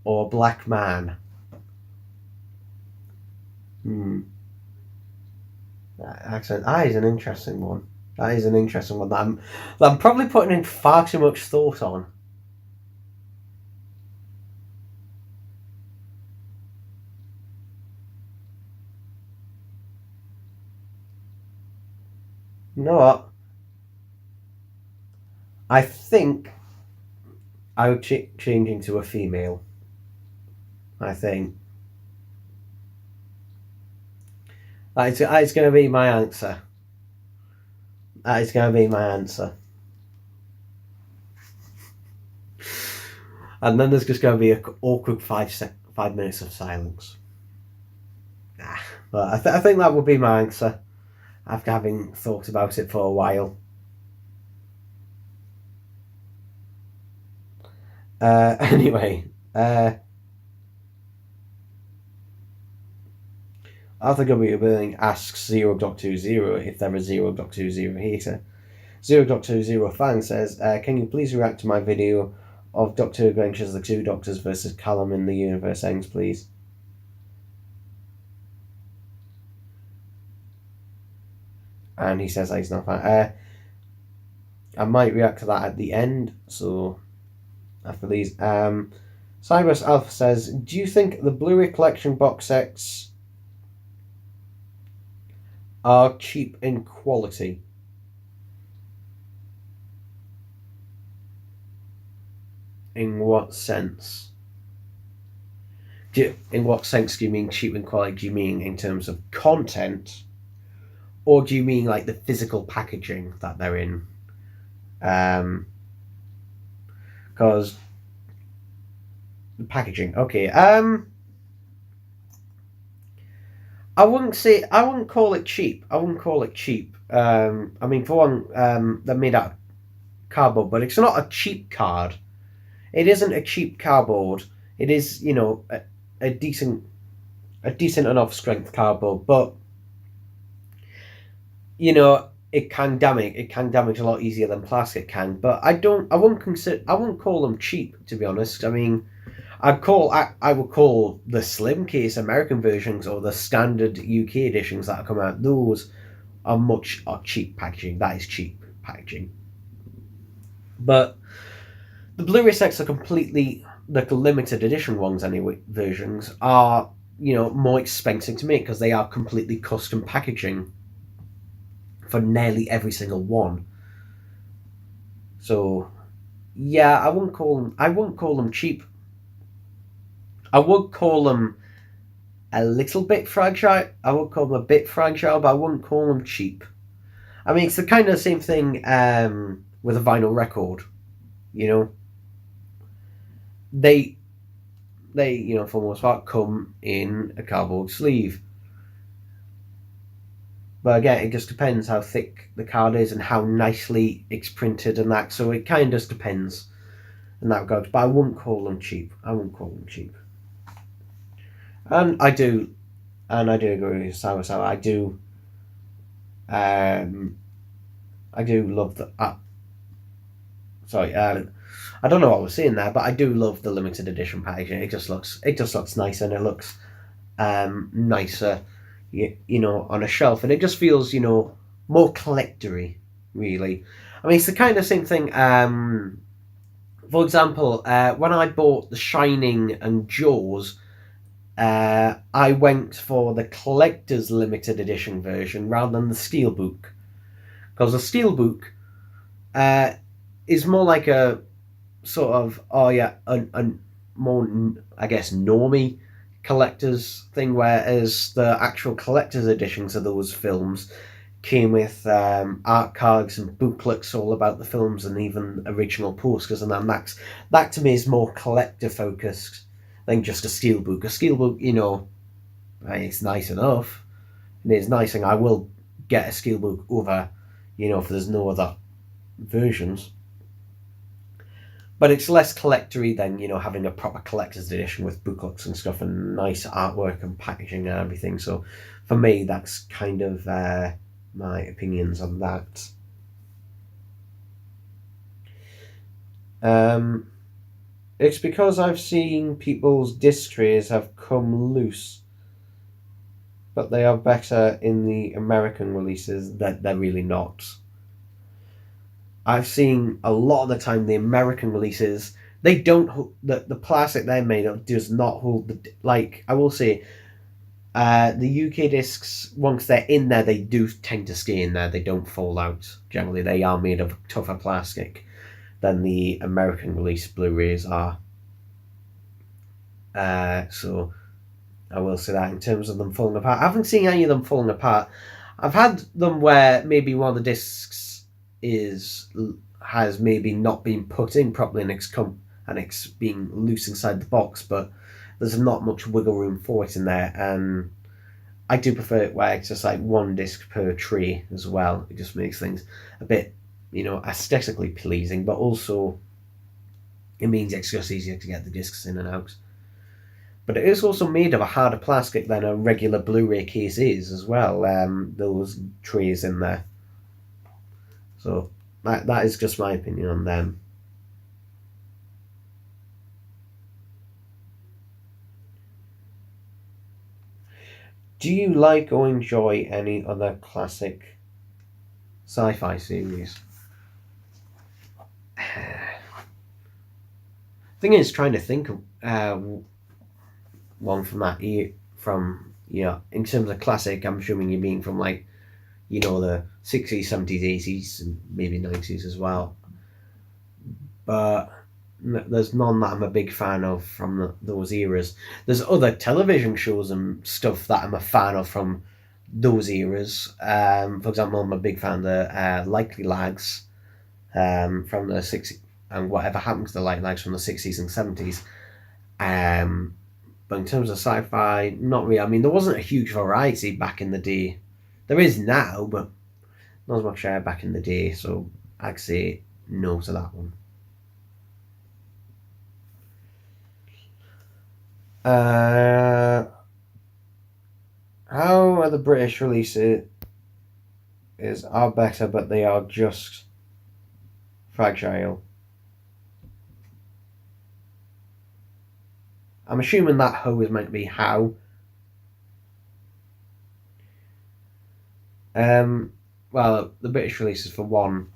or a black man. Actually, that is an interesting one. That is an interesting one that I'm probably putting in far too much thought on. You know what? I think I would change into a female. I think that is going to be my answer. That is going to be my answer. And then there's just going to be an awkward 5 minutes of silence. But I think that would be my answer after having thought about it for a while. Anyway, Arthur W. Burling asks 0.20 if they're a 0.20 hater. 0.20 fan says, can you please react to my video of Doctor Adventures the Two Doctors versus Callum in the Universe Ends, please? And he says he's not a fan. I might react to that at the end, so after these. Cyrus Alpha says, do you think the Blu-ray collection box sets are cheap in quality? In what sense? In what sense do you mean cheap in quality? Do you mean in terms of content? Or do you mean like the physical packaging that they're in? Because the packaging, okay. I wouldn't call it cheap. I wouldn't call it cheap. I mean, for one, they're made out of cardboard, but it's not a cheap card. It isn't a cheap cardboard. It is, a decent enough strength cardboard, but it can damage. It can damage a lot easier than plastic can. But I wouldn't call them cheap, to be honest. I mean, I would call the slim case American versions or the standard UK editions that come out. Those are cheap packaging. That is cheap packaging. But the Blu-ray sets are completely the limited edition ones anyway. Versions are more expensive to make because they are completely custom packaging for nearly every single one. So yeah, I wouldn't call them cheap. I would call them a little bit fragile. I would call them a bit fragile, but I wouldn't call them cheap. I mean, it's the kind of same thing with a vinyl record. You know, they for the most part come in a cardboard sleeve. But again, it just depends how thick the card is and how nicely it's printed and that. So it kind of just depends in that regard. But I wouldn't call them cheap. And I do agree with Sour. I do love the. Sorry, I don't know what I was saying there, but I do love the limited edition packaging. It just looks nicer, and it looks nicer, on a shelf, and it just feels more collectory, really. I mean, it's the kind of same thing. For example, when I bought The Shining and Jaws, I went for the collector's limited edition version rather than the steelbook, because the steelbook is more like a sort of a more, I guess, normie collector's thing, whereas the actual collector's editions of those films came with art cards and booklets all about the films and even original posters, and that to me is more collector focused than just a steelbook. A steelbook, it's nice enough, and it's nice, and I will get a steelbook over, if there's no other versions. But it's less collectory than having a proper collector's edition with booklets and stuff and nice artwork and packaging and everything. So for me, that's kind of my opinions on that. It's because I've seen people's disc trays have come loose, but they are better in the American releases. That they're really not. I've seen a lot of the time the American releases, they don't the plastic they're made of does not hold I will say, the UK discs, once they're in there, they do tend to stay in there. They don't fall out. Generally, they are made of tougher plastic than the American release Blu-rays are. So I will say that in terms of them falling apart. I haven't seen any of them falling apart. I've had them where maybe one of the discs has maybe not been put in properly and it's being loose inside the box, but there's not much wiggle room for it in there, and I do prefer it where it's just like one disc per tray as well. It just makes things a bit, aesthetically pleasing, but also it means it's just easier to get the discs in and out. But it is also made of a harder plastic than a regular Blu-ray case is as well, those trays in there. So that is just my opinion on them. Do you like or enjoy any other classic sci-fi series? Thing is, trying to think of one from that year, in terms of classic, I'm assuming you mean from the 60s, 70s, 80s, and maybe 90s as well. But there's none that I'm a big fan of from those eras. There's other television shows and stuff that I'm a fan of from those eras. For example, I'm a big fan of the Likely Lads from the 60s, and whatever happened to the Likely Lads from the 60s and 70s. But in terms of sci-fi, not really. I mean, there wasn't a huge variety back in the day. There is now, but not as much back in the day. So I'd say no to that one. How are the British releases are better, but they are just fragile? I'm assuming that ho is meant to be how. Well, the British releases, for one,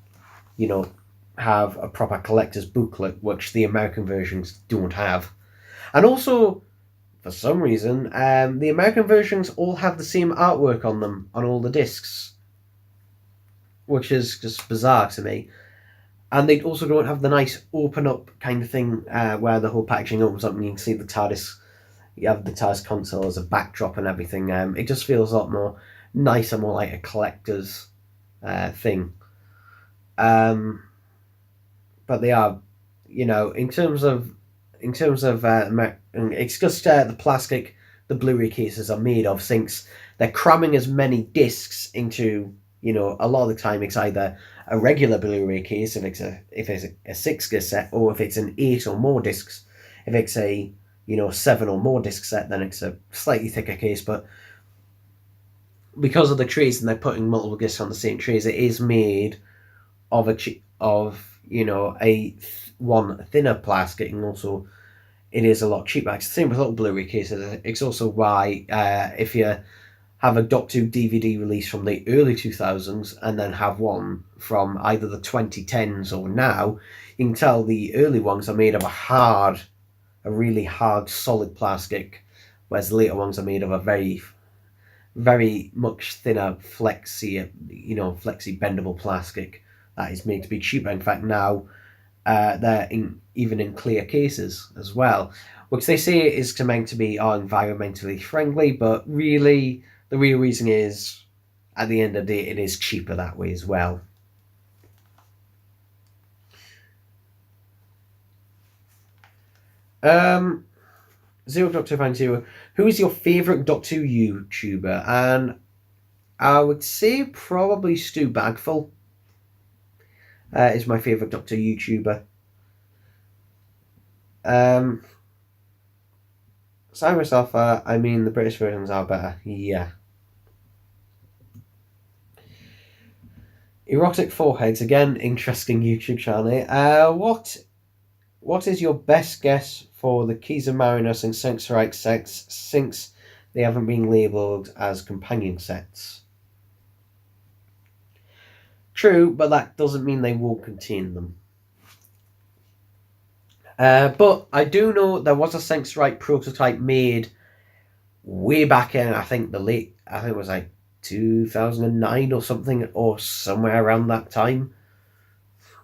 have a proper collector's booklet, which the American versions don't have. And also, for some reason, the American versions all have the same artwork on them on all the discs, which is just bizarre to me. And they also don't have the nice open up kind of thing where the whole packaging opens up and you can see the TARDIS. You have the TARDIS console as a backdrop and everything. It just feels a lot more nicer, more like a collector's thing. But they are, in terms of it's just the plastic the Blu-ray cases are made of, since they're cramming as many discs into, a lot of the time it's either a regular Blu-ray case if it's a 6 disc set, or if it's an 8 or more discs. If it's a 7 or more disc set, then it's a slightly thicker case. But because of the trays and they're putting multiple discs on the same trays, it is made of a one thinner plastic, and also it is a lot cheaper. It's the same with little Blu-ray cases. It's also why if you have a Doctor Who DVD release from the early 2000s and then have one from either the 2010s or now, you can tell the early ones are made of a really hard, solid plastic, whereas the later ones are made of a very, very much thinner, flexy bendable plastic that is made to be cheaper. In fact, now they're even in clear cases as well, which they say is meant to be environmentally friendly, but really the real reason is, at the end of the day, it is cheaper that way as well. Zero Doctor Fan Zero, who is your favourite Doctor Who YouTuber? And I would say probably Stu Bagful is my favourite Doctor Who YouTuber. Cyrus Alpha, I mean, the British versions are better. Yeah. Erotic Foreheads, again, interesting YouTube channel. What is your best guess for the Keys of Marinus and Sensorite sets, since they haven't been labelled as companion sets? True, but that doesn't mean they won't contain them. But I do know there was a Sensorite prototype made way back in, I think it was like 2009 or something, or somewhere around that time.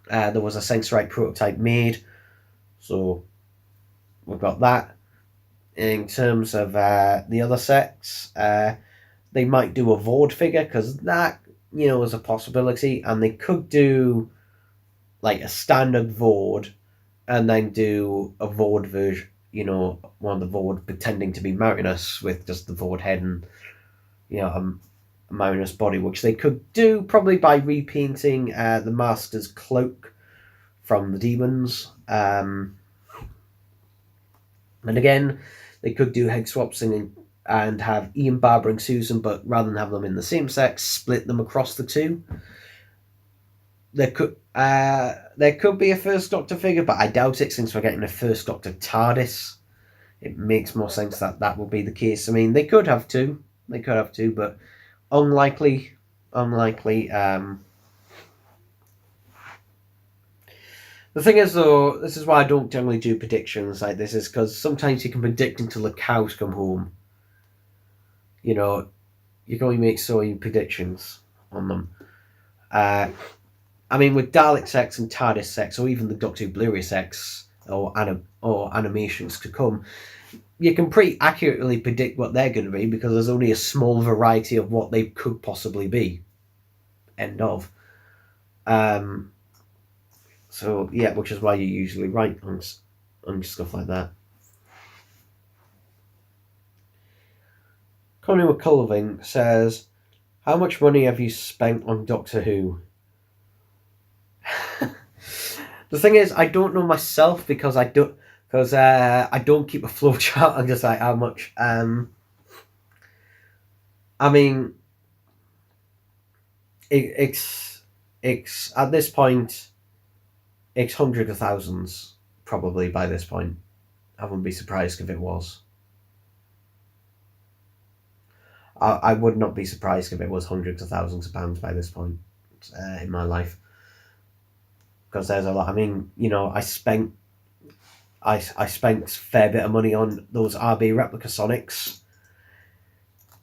There was a Sensorite prototype made, so we've got that. In terms of the other sets, they might do a Vord figure, because that, is a possibility, and they could do like a standard Vord and then do a Vord version, one of the Vord pretending to be Marinus with just the Vord head and, a Marinus body, which they could do probably by repainting the Master's cloak from the Demons. And again, they could do head swaps and have Ian, Barbara and Susan, but rather than have them in the same sex, split them across the two. There could be a First Doctor figure, but I doubt it, since we're getting a First Doctor TARDIS. It makes more sense that will be the case. I mean, they could have two, but unlikely. The thing is, though, this is why I don't generally do predictions like this, is because sometimes you can predict until the cows come home. You can only make so many predictions on them. I mean, with Dalek sex and TARDIS sex, or even the Doctor Who Blu-ray sex, or animations to come, you can pretty accurately predict what they're going to be, because there's only a small variety of what they could possibly be. End of. So yeah, which is why you're usually right on stuff like that. Connie McCulving says, how much money have you spent on Doctor Who? The thing is, I don't know myself because I don't keep a flow chart. I'm just like, how much? I mean, it's at this point, it's hundreds of thousands probably by this point. I wouldn't be surprised if it was. I would not be surprised if it was hundreds of thousands of pounds by this point in my life, because there's a lot. I mean, I spent a fair bit of money on those RB replica Sonics,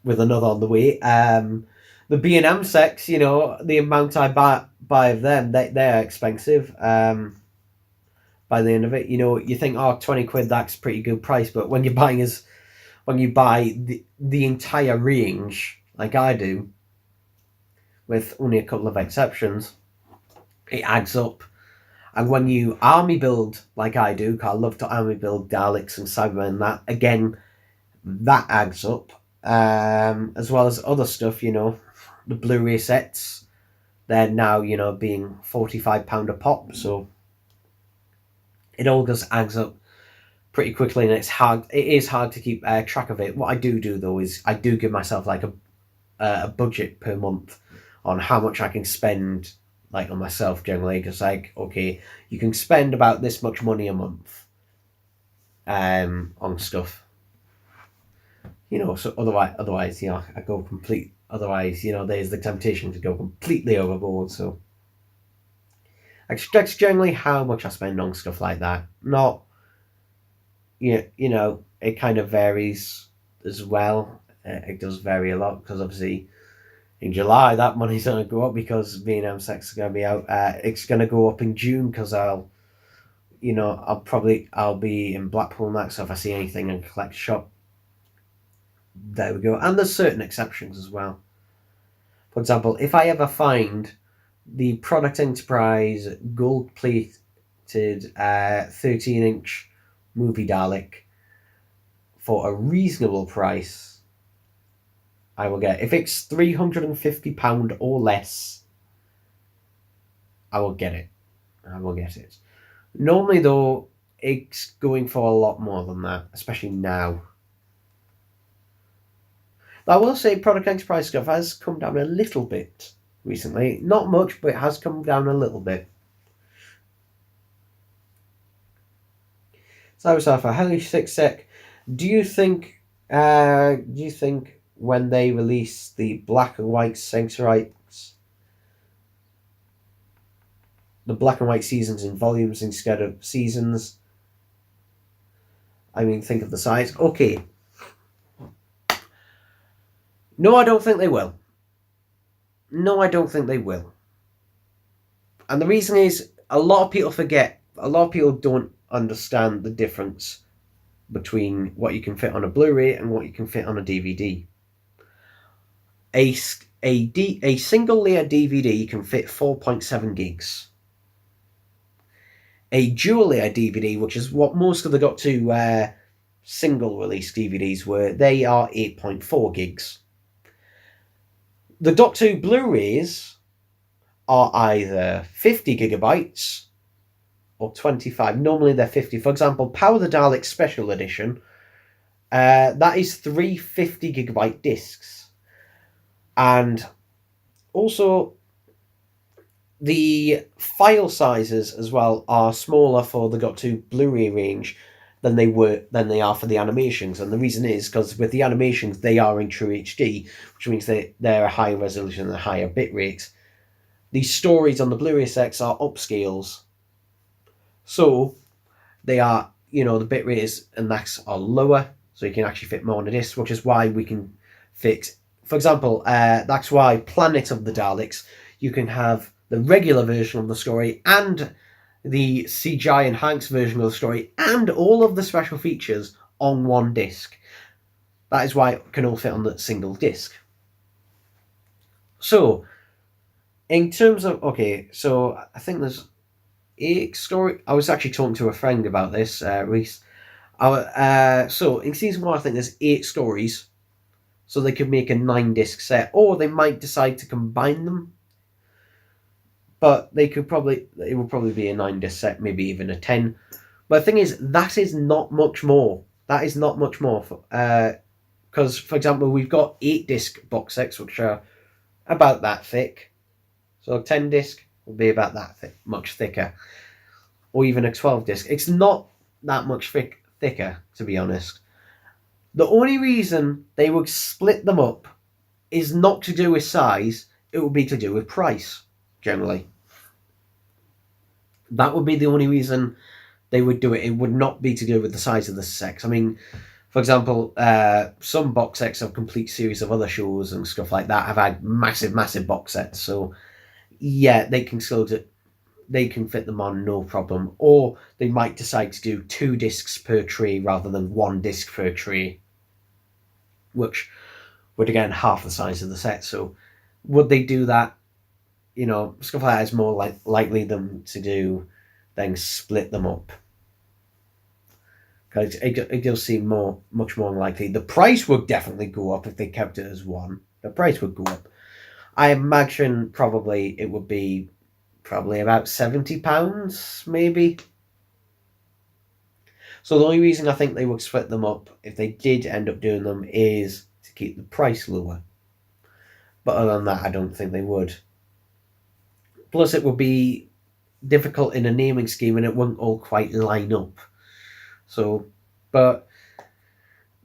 with another on the way. The B&M sets, the amount I buy of them, they're expensive. By the end of it, you think, oh, 20 quid, that's a pretty good price. But when you buy the entire range, like I do, with only a couple of exceptions, it adds up. And when you army build, like I do, because I love to army build Daleks and Cybermen, that adds up. As well as other stuff, the Blu-ray sets, they're now, being £45 a pop, so it all just adds up pretty quickly, and it is hard to keep track of it. What I do though is I do give myself like a budget per month on how much I can spend, like, on myself generally, because, like, okay, you can spend about this much money a month on stuff. So otherwise, I go complete. Otherwise, there's the temptation to go completely overboard. So that's generally how much I spend on stuff like that. Not, it kind of varies as well. It does vary a lot, because obviously in July that money's going to go up because B&M sets are going to be out. It's going to go up in June because I'll be in Blackpool next. So if I see anything in collect shop, there we go. And there's certain exceptions as well. For example, if I ever find the Product Enterprise gold-plated 13-inch movie Dalek for a reasonable price, I will get. If it's £350 or less, I will get it. Normally, though, it's going for a lot more than that, especially now. I will say Product Enterprise stuff has come down a little bit recently. Not much, but it has come down a little bit. Cybersurfer, Heli 6 Sec, do you think when they release the black and white Sanctorites, the black and white seasons in volumes instead of seasons, I mean, think of the size. Okay. No, I don't think they will. And the reason is, a lot of people don't understand the difference between what you can fit on a Blu-ray and what you can fit on a DVD. A single layer DVD can fit 4.7 gigs. A dual layer DVD, which is what most of the Doctor Who single release DVDs were, they are 8.4 gigs. The Doctor Who Blu-rays are either 50 gigabytes or 25. Normally they're 50. For example, Power the Dalek Special Edition, that is 3 50 gigabyte discs. And also, the file sizes as well are smaller for the Doctor Who Blu-ray range than they are for the animations. And the reason is because with the animations, they are in true HD, which means they're a higher resolution and a higher bit rate. These stories on the Blu-ray sets are upscales, so they are, the bit rates and that's are lower, so you can actually fit more on a disc, which is why we can fit, for example, that's why Planet of the Daleks, you can have the regular version of the story and the CGI enhanced version of the story and all of the special features on one disc. That is why it can all fit on the single disc. So, in terms of, so I think there's 8 story. I was actually talking to a friend about this, Reese. So in season 1, I think there's 8 stories. So they could make a 9-disc set, or they might decide to combine them. But it would probably be a 9-disc set, maybe even a 10. But the thing is, that is not much more. That is not much more. Because, for example, we've got 8-disc box sets, which are about that thick. So 10-disc will be about that much thicker. Or even a 12-disc. It's not that much thicker, to be honest. The only reason they would split them up is not to do with size, it would be to do with price, generally. That would be the only reason they would do it. It would not be to do with the size of the sets. I mean, for example, some box sets of complete series of other shows and stuff like that have had massive, massive box sets. So, yeah, they can fit them on, no problem. Or they might decide to do 2 discs per tray rather than 1 disc per tray, which would, again, half the size of the set. So would they do that? You know, stuff like that is more likely them to do than split them up. Because it does seem much more likely. The price would definitely go up if they kept it as one. The price would go up. I imagine probably it would be about £70, maybe. So the only reason I think they would split them up, if they did end up doing them, is to keep the price lower. But other than that, I don't think they would. Plus, it would be difficult in a naming scheme, and it wouldn't all quite line up. So, but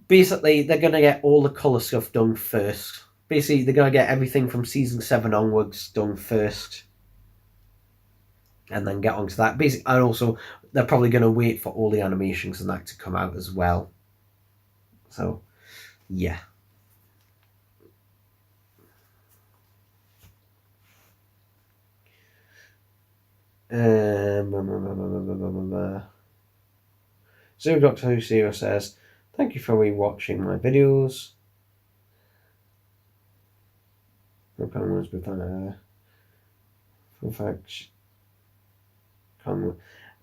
basically, they're going to get all the colour stuff done first. Basically, they're going to get everything from season 7 onwards done first, and then get onto that. Basically, and also, they're probably going to wait for all the animations and that to come out as well. So, yeah. Zero Doctor Who Zero says, "Thank you for rewatching my videos.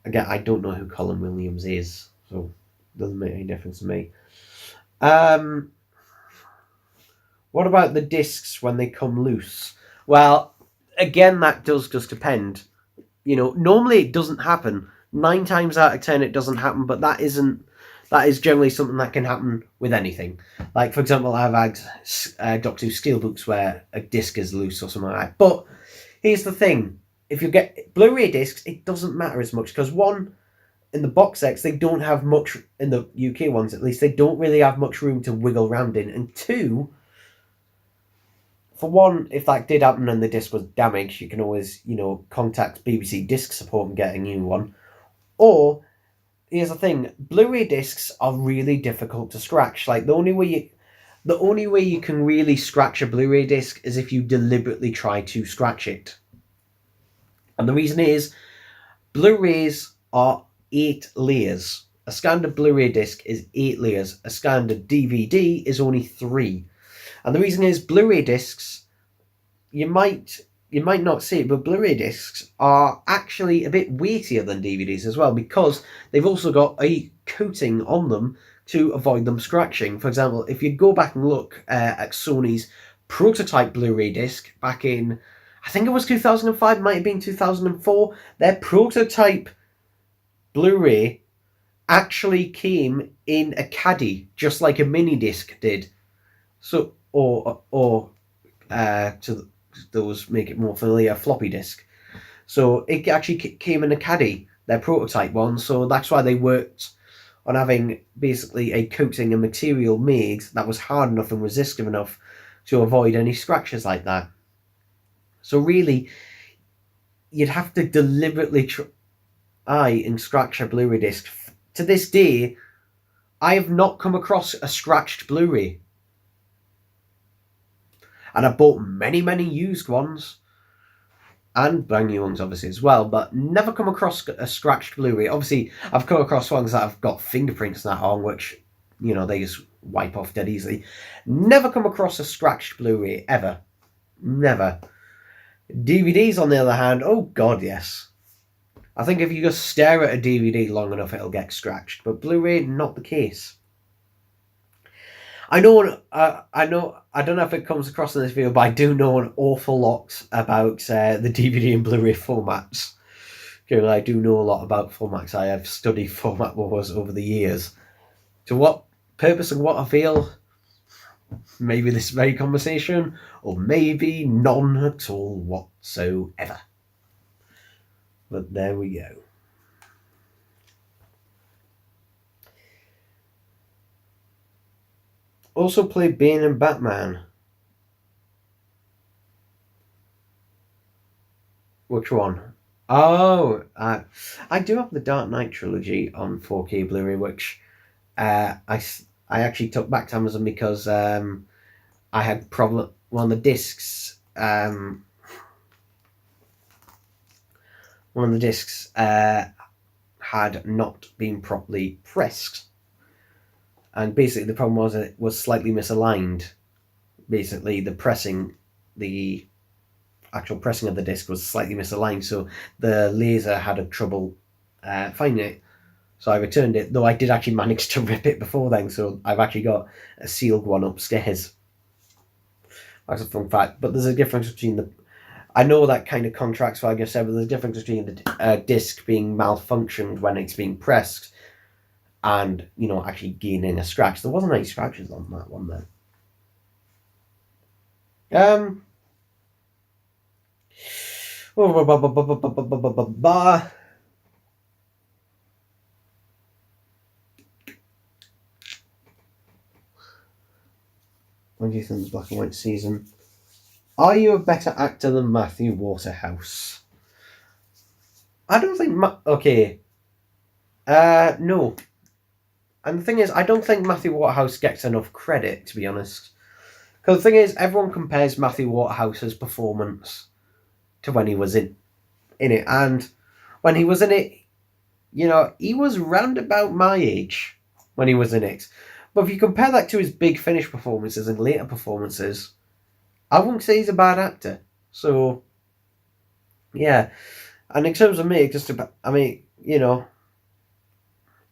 Again, I don't know who Colin Williams is, so it doesn't make any difference to me. What about the discs when they come loose? Well, again, that does just depend. You know, normally it doesn't happen. 9 times out of 10 it doesn't happen, but that is generally something that can happen with anything. Like, for example, I've had Doctor Who steelbooks where a disc is loose or something like that. But here's the thing. If you get Blu-ray discs, it doesn't matter as much, because one, in the box sets, they don't have much, in the UK ones at least, they don't really have much room to wiggle around in. And two, for one, if that did happen and the disc was damaged, you can always, contact BBC Disc Support and get a new one. Or, here's the thing, Blu-ray discs are really difficult to scratch. Like, the only way you can really scratch a Blu-ray disc is if you deliberately try to scratch it. And the reason is, Blu-rays are 8 layers. A standard Blu-ray disc is 8 layers. A standard DVD is only 3. And the reason is, Blu-ray discs, you might not see it, but Blu-ray discs are actually a bit weightier than DVDs as well, because they've also got a coating on them to avoid them scratching. For example, if you go back and look at Sony's prototype Blu-ray disc back in, I think it was 2005, might have been 2004, their prototype Blu-ray actually came in a caddy, just like a mini disc did. So, or to those make it more familiar, floppy disk. So it actually came in a caddy, their prototype one. So that's why they worked on having basically a coating and material made that was hard enough and resistive enough to avoid any scratches like that. So really, you'd have to deliberately try and scratch a Blu-ray disc. To this day, I have not come across a scratched Blu-ray. And I've bought many, many used ones. And brand new ones, obviously, as well. But never come across a scratched Blu-ray. Obviously, I've come across ones that have got fingerprints and that on, which, they just wipe off dead easily. Never come across a scratched Blu-ray, ever. Never. DVDs, on the other hand, oh god, yes. I think if you just stare at a DVD long enough, it'll get scratched. But Blu-ray, not the case. I know. I know. I don't know if it comes across in this video, but I do know an awful lot about the DVD and Blu-ray formats. Okay, I do know a lot about formats. I have studied format wars over the years. To what purpose and what I feel? Maybe this very conversation, or maybe none at all whatsoever. But there we go. Also played Bane and Batman. Which one? Oh, I do have the Dark Knight trilogy on 4K Blu-ray, which I actually took back to Amazon because I had problem. One of the discs, had not been properly pressed, and basically the problem was it was slightly misaligned. Basically, the actual pressing of the disc was slightly misaligned, so the laser had a trouble finding it. So I returned it, though I did actually manage to rip it before then, so I've actually got a sealed one upstairs. That's a fun fact. But there's a difference between the... I know that kind of contracts what I just said, but there's a difference between the disc being malfunctioned when it's being pressed and, you know, actually gaining a scratch. There wasn't any scratches on that one, though. When do you think the black and white season? Are you a better actor than Matthew Waterhouse? I don't think... okay. No. And the thing is, I don't think Matthew Waterhouse gets enough credit, to be honest. Because the thing is, everyone compares Matthew Waterhouse's performance to when he was in it. And when he was in it, you know, he was round about my age when he was in it. But if you compare that to his Big Finish performances and later performances, I wouldn't say he's a bad actor. So, yeah. And in terms of me, just about, I mean, you know,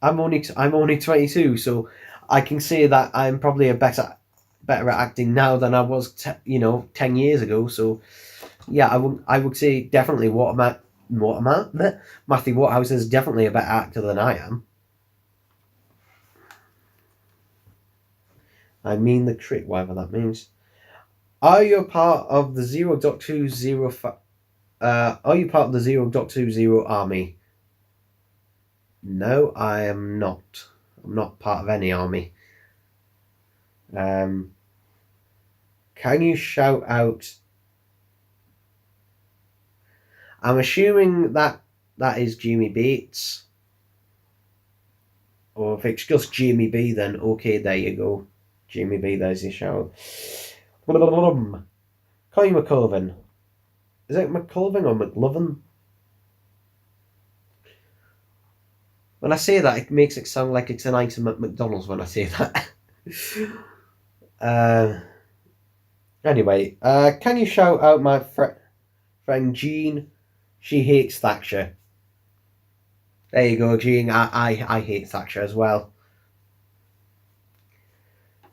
I'm only 22, so I can say that I'm probably better at acting now than I was 10 years ago. So yeah, I would say definitely Matthew Waterhouse is definitely a better actor than I am. I mean the trick, whatever that means. Are you a part of the 0.20? Are you part of the 0.20 army? No, I am not. I'm not part of any army. Can you shout out? I'm assuming that is Jamie Bates. Or if it's just Jamie B, then okay, there you go. Jamie B, there's your shout. Colin McCullough. Is it McCullough or McLovin? When I say that, it makes it sound like it's an item at McDonald's when I say that. Anyway, can you shout out my friend Jean? She hates Thatcher. There you go, Jean. I hate Thatcher as well.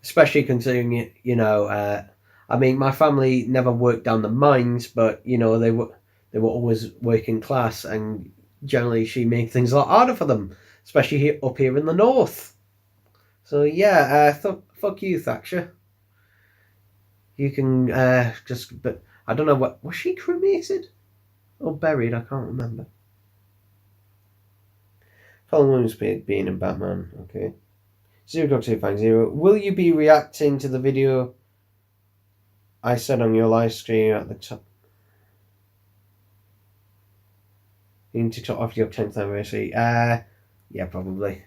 Especially considering, you know, I mean, my family never worked down the mines, but, you know, they were always working class, and generally she made things a lot harder for them, especially up here in the north. So yeah, fuck you, Thatcher. You can but I don't know what was she cremated or buried. I can't remember. Colin Williams being in Batman. Okay. 0.250. Will you be reacting to the video I said on your live stream at the top? You need to top off your 10th anniversary. Yeah, probably.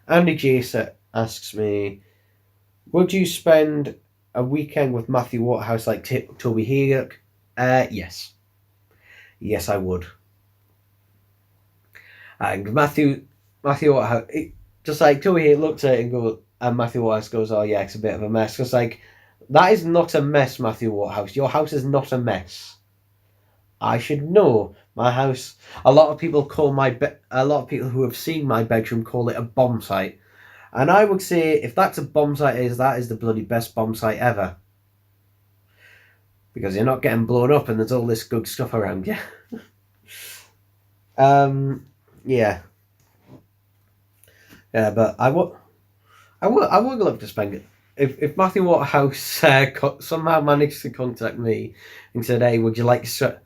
Andy Jason asks me, would you spend a weekend with Matthew Waterhouse like Toby Haydock? Yes. Yes, I would. And Matthew Waterhouse, just like Toby Haydock looks at it and goes, and Matthew Waterhouse goes, oh yeah, it's a bit of a mess. Because like, that is not a mess, Matthew Waterhouse. Your house is not a mess. I should know. My house. A lot of people who have seen my bedroom call it a bomb site. And I would say, if that's a bomb site, that is the bloody best bomb site ever. Because you're not getting blown up and there's all this good stuff around you. Yeah. Yeah, but I would love to spend it. If Matthew Waterhouse somehow managed to contact me and said, "Hey, would you like to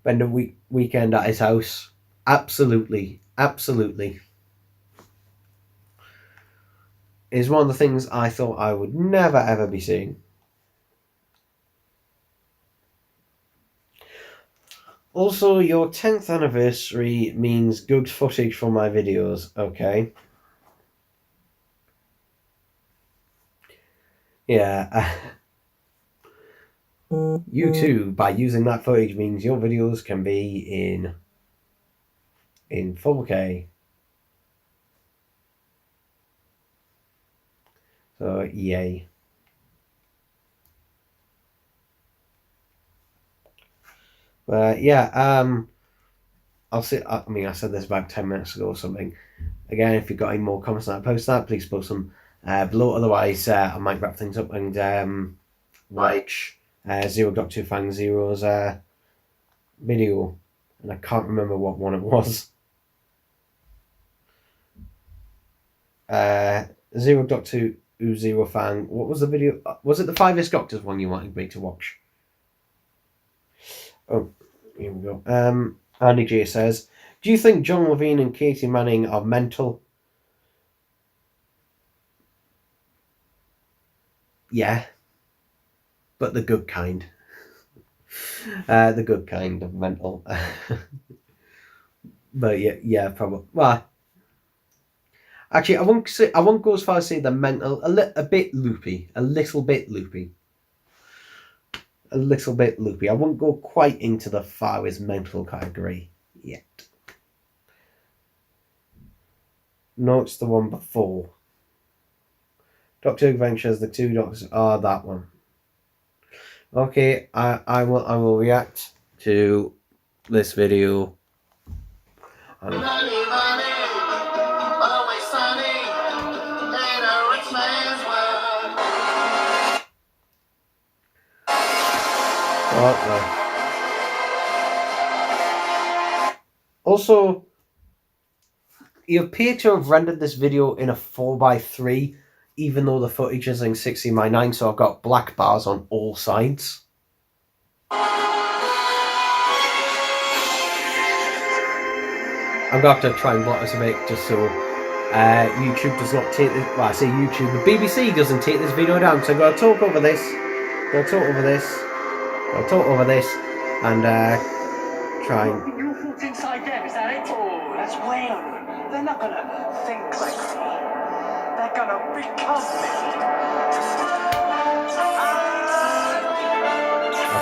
spend a weekend at his house?" Absolutely, absolutely. Is one of the things I thought I would never ever be seeing. Also, your 10th anniversary means good footage for my videos. Okay. Yeah. You too, by using that footage, means your videos can be in 4K. So, yay. Yeah, I'll say. I mean, I said this about 10 minutes ago or something. Again, if you've got any more comments on that, post that. Please post them below. Otherwise, I might wrap things up and watch Zero Doctor Fang Zero's video. And I can't remember what one it was. Zero Doctor Zero Fang. What was the video? Was it the 5 Doctors one you wanted me to watch? Oh, here we go. Andy J says, "Do you think John Levine and Katie Manning are mental?" Yeah, but the good kind. The good kind of mental. But yeah, probably. Well, actually, I won't go as far as say they're mental. A bit loopy, a little bit loopy. A little bit loopy. I won't go quite into the far as mental category yet. No, it's the one before. Doctor Adventures, the 2 Doctors. Oh, that one. Okay, I will react to this video. What the? Also, you appear to have rendered this video in a 4:3, even though the footage is in 16:9, so I've got black bars on all sides. I'm going to have to try and block this a bit just so YouTube does not take this. Well, I say YouTube, the BBC doesn't take this video down. So I'm going to talk over this. And try and. Your foot's inside them, is that it? Oh, that's way over. They're not going to think like me. They're going to become me.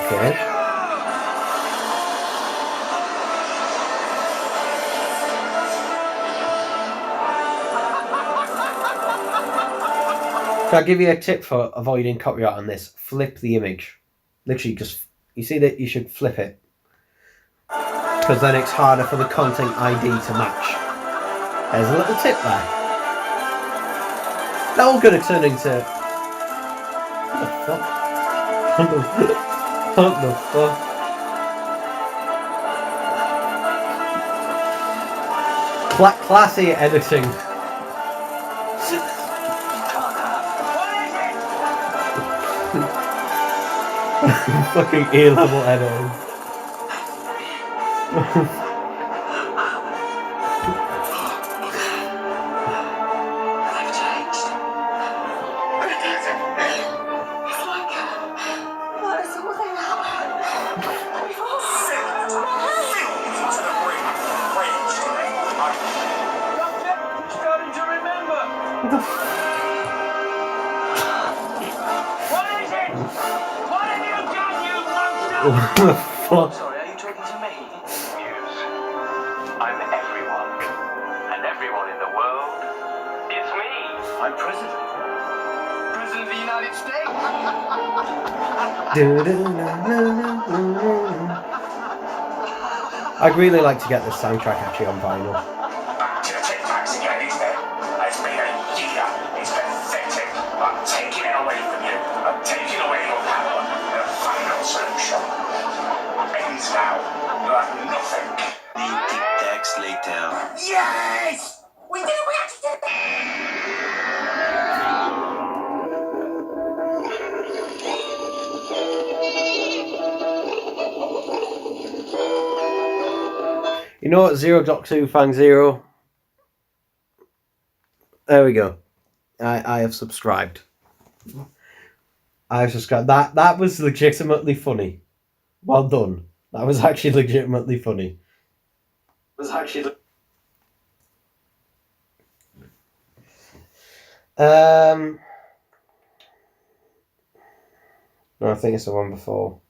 Okay. So I'll give you a tip for avoiding copyright on this. Flip the image. Literally just, you see that you should flip it. Because then it's harder for the content ID to match. There's a little tip there. They're all going to turn into... What the fuck? What the fuck? Classy editing. Fucking A-level editing. I've changed. It's like there's something happened before. Doctor, starting to remember. What is it? What have you done, you monster? Fuck. Sorry, are you talking to me? Yes. I'm everyone. And everyone in the world is me. I'm president. President of the United States. I'd really like to get this soundtrack actually on vinyl. To the tin tax again, isn't it? It's been a year. You know what? 0.2 Fang 0. There we go. I have subscribed. I have subscribed. That was legitimately funny. Well done. That was actually legitimately funny. No, I think it's the one before.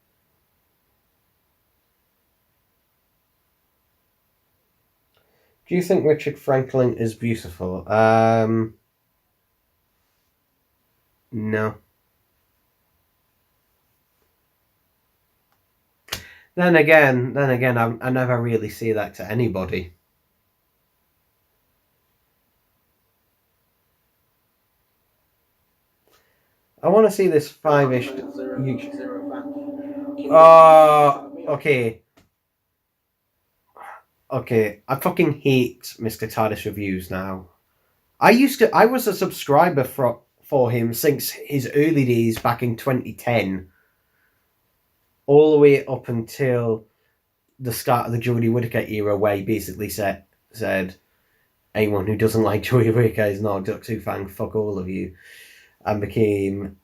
Do you think Richard Franklin is beautiful? No. Then again, I never really see that to anybody. I want to see this 5-ish. Okay. Okay, I fucking hate Mr. TARDIS reviews now. I was a subscriber for him since his early days back in 2010. All the way up until the start of the Jodie Whittaker era, where he basically said anyone who doesn't like Jodie Whittaker is not a Duck 2 fan, fuck all of you. And became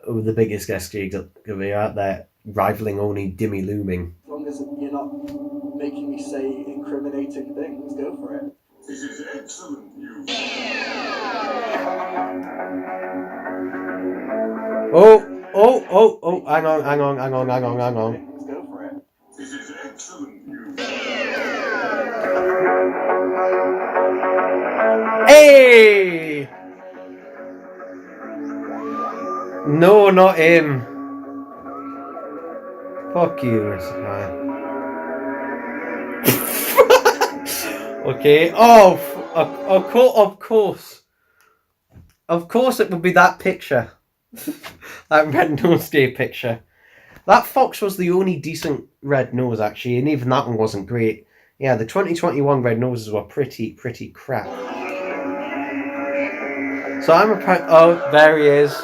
the biggest guest career out there, rivaling only Dimmy Looming. As long as you're not making me say incriminating things, go for it. This is excellent news. Oh, hang on. Go for it. This is excellent news. Hey! No, not him. Fuck you, okay. Oh, of course. Of course it would be that picture. That red nose day picture. That fox was the only decent red nose, actually, and even that one wasn't great. Yeah, the 2021 red noses were pretty crap. So I'm a oh, there he is.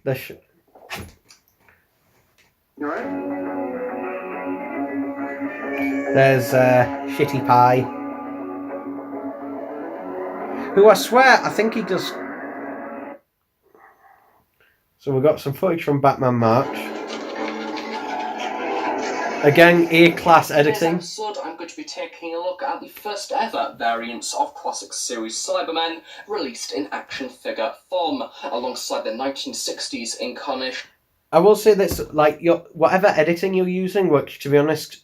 You alright? There's Shitty Pie, who I swear I think he does. So we've got some footage from Batman March. Again, A-class editing. In this episode, I'm going to be taking a look at the first ever variants of classic series Cybermen released in action figure form, alongside the 1960s incarnation. I will say this, like, whatever editing you're using, which, to be honest,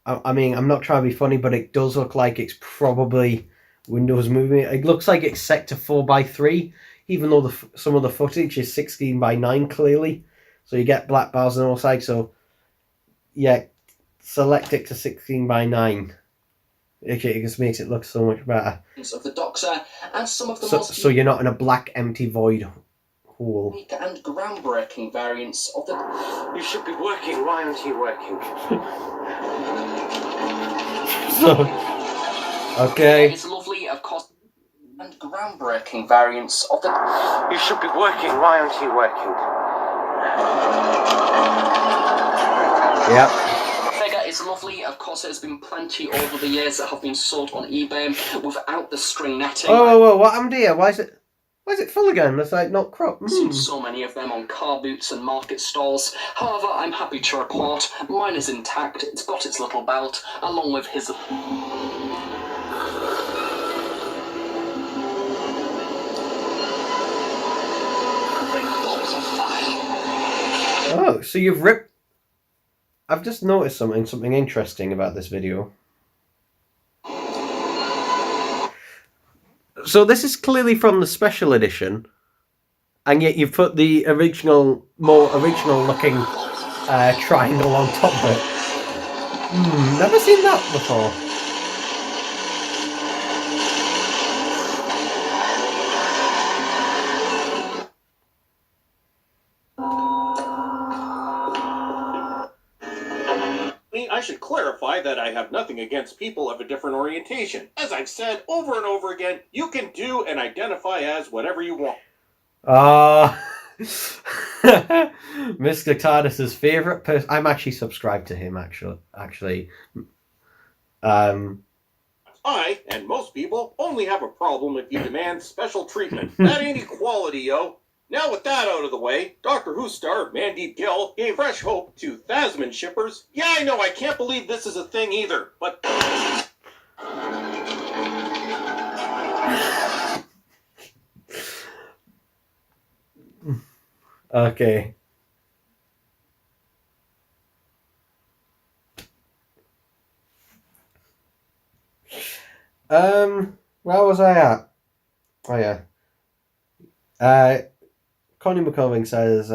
I mean, I'm not trying to be funny, but it does look like it's probably Windows Movie. It looks like it's set to 4:3, even though some of the footage is 16:9 clearly. So you get black bars on all sides. So yeah, select it to 16:9. It just makes it look so much better. Of the Doctor and some of the So you're not in a black empty void hole. unique and groundbreaking variants of the. You should be working. Why aren't you working? Okay. It's lovely, of course, and groundbreaking variants of the. You should be working. Why aren't you working? Yep. Figure is lovely, of course. There's been plenty over the years that have been sold on eBay without the string netting. Oh, what happened here? Why is it full again? That's like not cropped. I've seen so many of them on car boots and market stalls. However, I'm happy to report mine is intact. It's got its little belt, along with his. Oh, so you've ripped. I've just noticed something interesting about this video. So this is clearly from the special edition, and yet you've put the more original looking triangle on top of it. Never seen that before. I should clarify that I have nothing against people of a different orientation. As I've said over and over again, you can do and identify as whatever you want. Mr. TARDIS's favourite person. I'm actually subscribed to him, actually. I, and most people, only have a problem if you demand special treatment. That ain't equality, yo. Now with that out of the way, Doctor Who star Mandeep Gill gave fresh hope to Thasman shippers. Yeah, I know, I can't believe this is a thing either, but... Okay. Where was I at? Oh yeah. Connie McCoving says,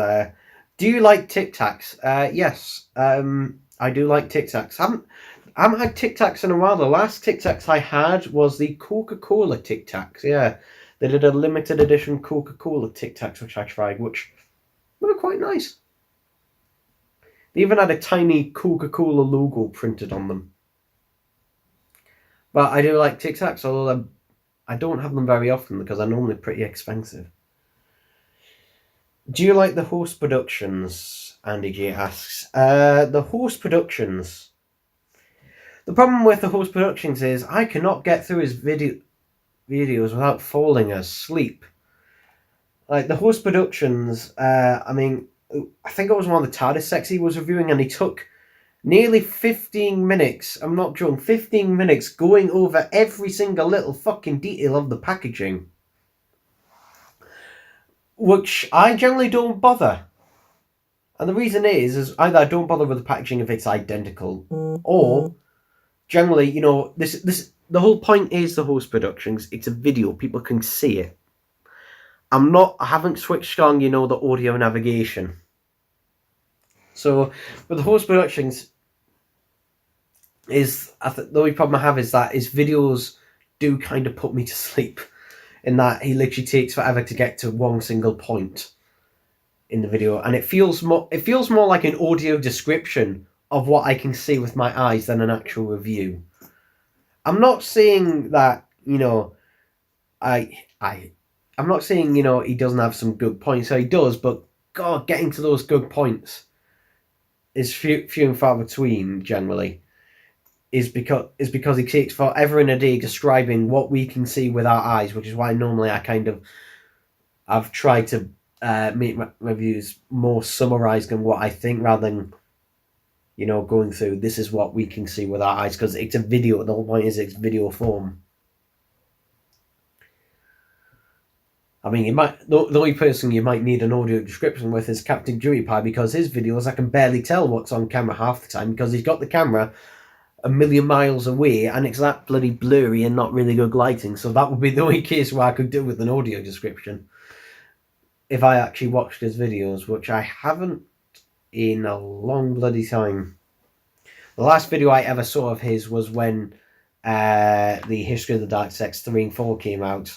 "Do you like Tic Tacs?" Yes. I do like Tic Tacs. I haven't had Tic Tacs in a while. The last Tic Tacs I had was the Coca-Cola Tic Tacs. Yeah, they did a limited edition Coca-Cola Tic Tacs, which I tried, which were quite nice. They even had a tiny Coca-Cola logo printed on them. But I do like Tic Tacs, although I don't have them very often because they're normally pretty expensive. Do you like the host productions? Andy J asks. The host productions. The problem with the host productions is I cannot get through his videos without falling asleep. Like the host productions, I think it was one of the TARDIS sects he was reviewing, and he took nearly 15 minutes, I'm not joking, 15 minutes going over every single little fucking detail of the packaging. Which I generally don't bother. And the reason is either I don't bother with the packaging if it's identical, or generally, the whole point is the host productions. It's a video, people can see it. I haven't switched on, the audio navigation. So, with the host productions, the only problem I have is that his videos do kind of put me to sleep. In that he literally takes forever to get to one single point in the video, and it feels more like an audio description of what I can see with my eyes than an actual review. I'm not saying that, I'm not saying, he doesn't have some good points. So he does, but God, getting to those good points is few and far between generally. Is because he takes forever in a day describing what we can see with our eyes, which is why normally I've tried to make my reviews more summarized than what I think, rather than going through this is what we can see with our eyes, because it's a video. The whole point is it's video form. I mean, the only person you might need an audio description with is Captain Dewey Pie, because his videos I can barely tell what's on camera half the time because he's got the camera a million miles away and it's that bloody blurry and not really good lighting. So that would be the only case where I could do with an audio description if I actually watched his videos, which I haven't in a long bloody time. The last video I ever saw of his was when the History of the Dark Sex 3 and 4 came out.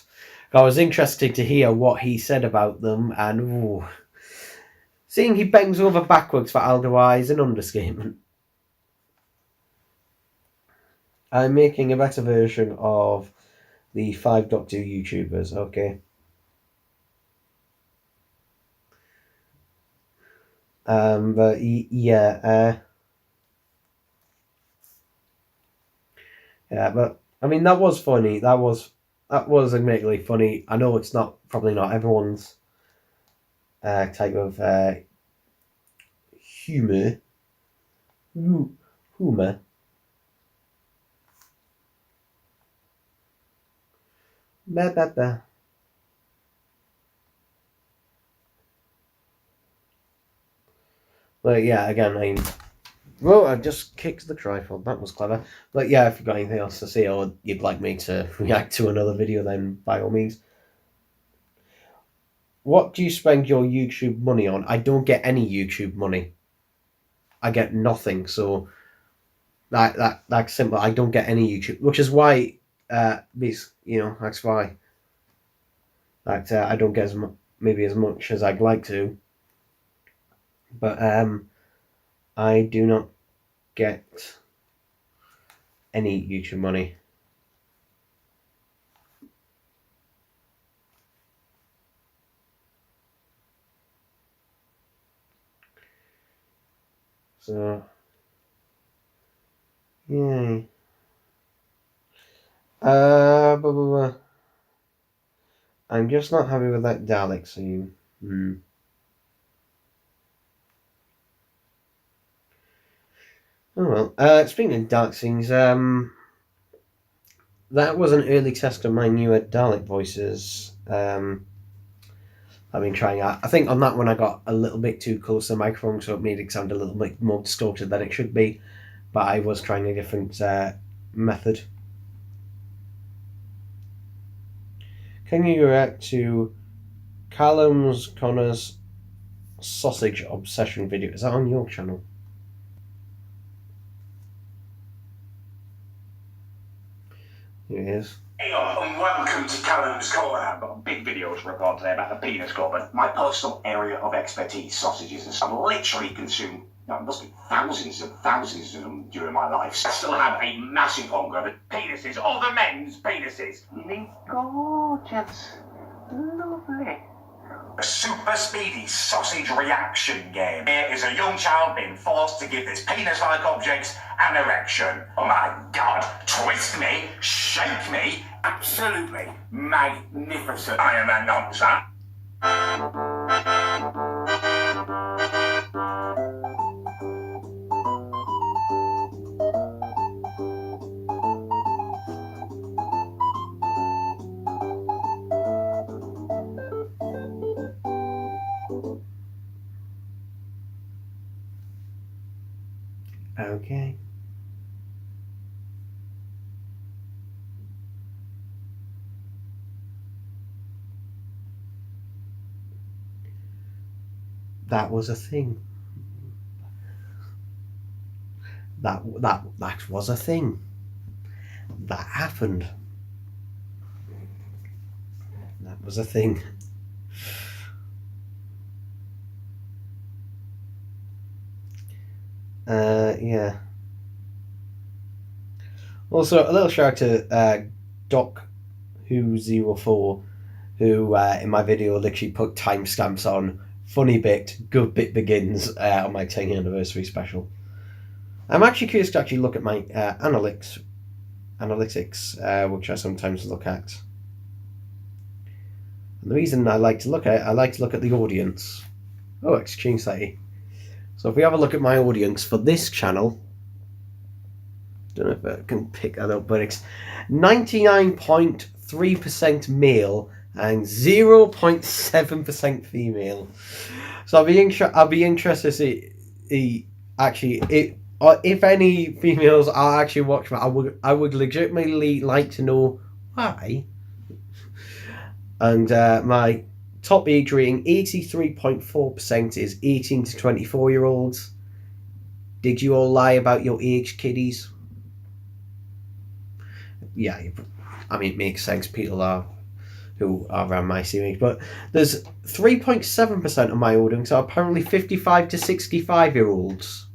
I was interested to hear what he said about them, and seeing he bangs over backwards for Alderai is an understatement. I'm making a better version of the 5 Doctor YouTubers, okay. But yeah, but I mean that was funny. That was admittedly funny. I know it's probably not everyone's type of humor. Humor. Bah. But yeah, again, I just kicked the tripod. That was clever. But yeah, if you've got anything else to say or you'd like me to react to another video, then by all means. What do you spend your YouTube money on? I don't get any YouTube money. I get nothing. So that's simple. I don't get any YouTube, which is why that's why that I don't get maybe as much as I'd like to. But I do not get any YouTube money. So, yay. Blah, blah, blah. I'm just not happy with that Dalek scene. Oh well. Speaking of Dalek scenes, that was an early test of my newer Dalek voices. I've been trying out. I think on that one I got a little bit too close to the microphone, so it made it sound a little bit more distorted than it should be. But I was trying a different method. Can you react to Callum's Connor's sausage obsession video? Is that on your channel? Here it is. Hey, and welcome to Callum's Corner. I've got a big video to report today about the penis club, and my personal area of expertise, sausages, and stuff. I've literally consumed, it must be thousands of them during my life. I still have a massive hunger for penises, other men's penises. They're gorgeous. Lovely. A super speedy sausage reaction game. Here is a young child being forced to give this penis-like object an erection. Oh my God, twist me, shake me, absolutely magnificent. I am a nonce. Okay. That was a thing. That was a thing. That happened. That was a thing. Yeah. Also, a little shout out to Doc Who04, who in my video literally put timestamps on. Funny bit, good bit begins on my 10th anniversary special. I'm actually curious to actually look at my analytics, which I sometimes look at. And the reason I like to look at it, I like to look at the audience. Oh, exchange slightly. So if we have a look at my audience for this channel, don't know if I can pick that up, but it's 99.3% male and 0.7% female. So I'll be interested to see if any females are actually watching. I would legitimately like to know why. And my top age rating, 83.4%, is 18 to 24-year-olds. Did you all lie about your age, kiddies? Yeah, I mean, it makes sense. People who are around my same age. But there's 3.7% of my audience are apparently 55 to 65-year-olds.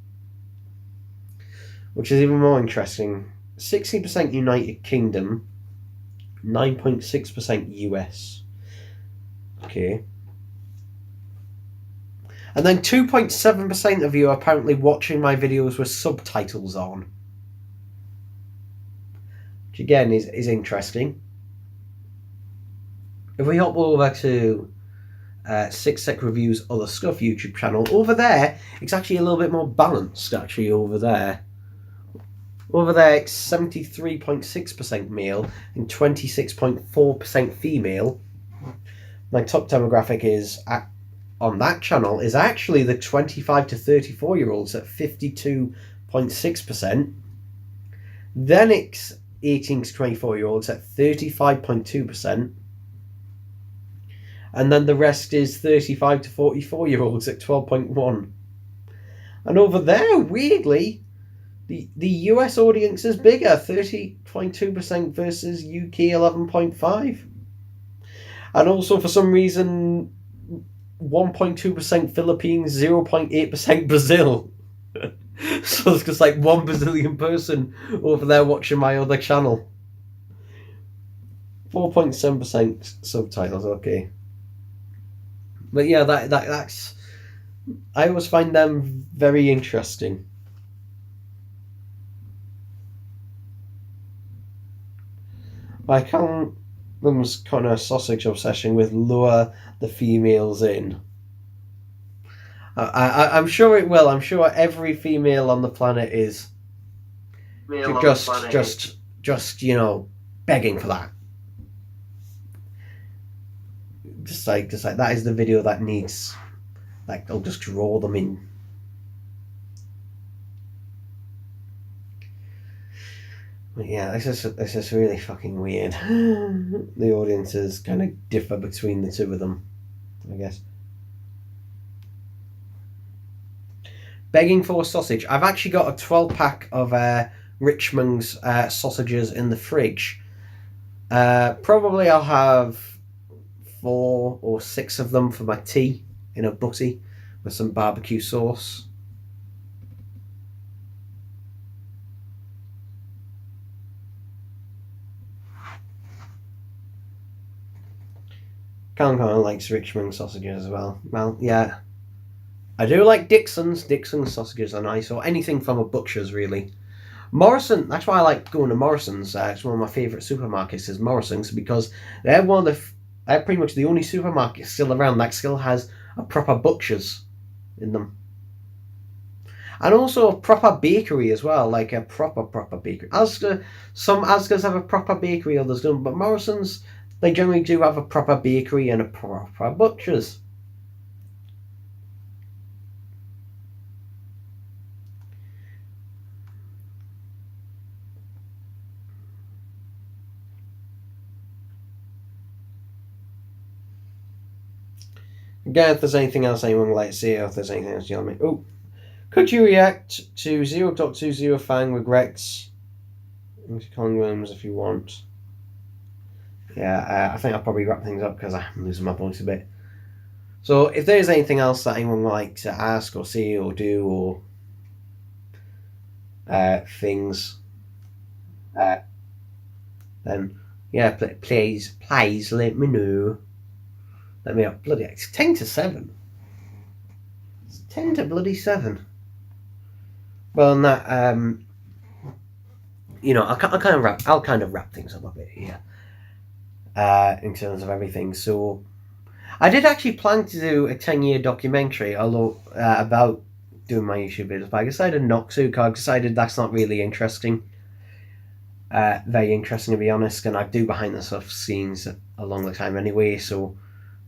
Which is even more interesting. 60% United Kingdom, 9.6% US. Okay. And then 2.7% of you are apparently watching my videos with subtitles on. Which again is interesting. If we hop over to 6 Sec Reviews Other Stuff YouTube channel, over there it's actually a little bit more balanced actually over there. Over there it's 73.6% male and 26.4% female. My top demographic is on that channel is actually the 25 to 34-year-olds at 52.6%. Then it's 18 to 24-year-olds at 35.2%. And then the rest is 35 to 44-year-olds at 12.1%. And over there, weirdly, the US audience is bigger, 30.2% versus UK 11.5%. And also, for some reason, 1.2% Philippines, 0.8% Brazil. So there's just like one Brazilian person over there watching my other channel. 4.7% subtitles, okay. But yeah, that's... I always find them very interesting. My Callum's kind of sausage obsession with lure the females in. I'm sure it will. I'm sure every female on the planet is just you know, begging for that. Just like that is the video that needs, like, they'll just draw them in. But yeah, this is really fucking weird. The audiences kind of differ between the two of them, I guess. Begging for sausage. I've actually got a 12-pack of Richmond's sausages in the fridge. Probably I'll have 4 or 6 of them for my tea in a butty with some barbecue sauce. Callum kind of likes Richmond sausages as well. Well, yeah. I do like Dixon's. Dixon's sausages are nice, or anything from a butcher's, really. Morrison, that's why I like going to Morrison's. It's one of my favourite supermarkets is Morrison's, because they're they're pretty much the only supermarket still around that still has a proper butcher's in them. And also a proper bakery as well, like a proper bakery. Some Asda's have a proper bakery, others don't, but Morrison's, they generally do have a proper bakery and a proper butcher's. Again, if there's anything else anyone would like to say, or if there's anything else you want me... Oh, could you react to 0.20 Fang regrets into Colin Williams if you want? Yeah, I think I'll probably wrap things up because I'm losing my voice a bit. So if there's anything else that anyone would like to ask or see or do or things, then yeah, please let me know. Let me up. Bloody, it's 10 to 7. It's 10 to bloody 7. Well, on that, you know, I'll kind of wrap things up a bit here. In terms of everything. So, I did actually plan to do a 10-year documentary, although about doing my YouTube videos, but I decided not to, because I decided that's not really interesting. Very interesting, to be honest, and I do behind the scenes along the time anyway, so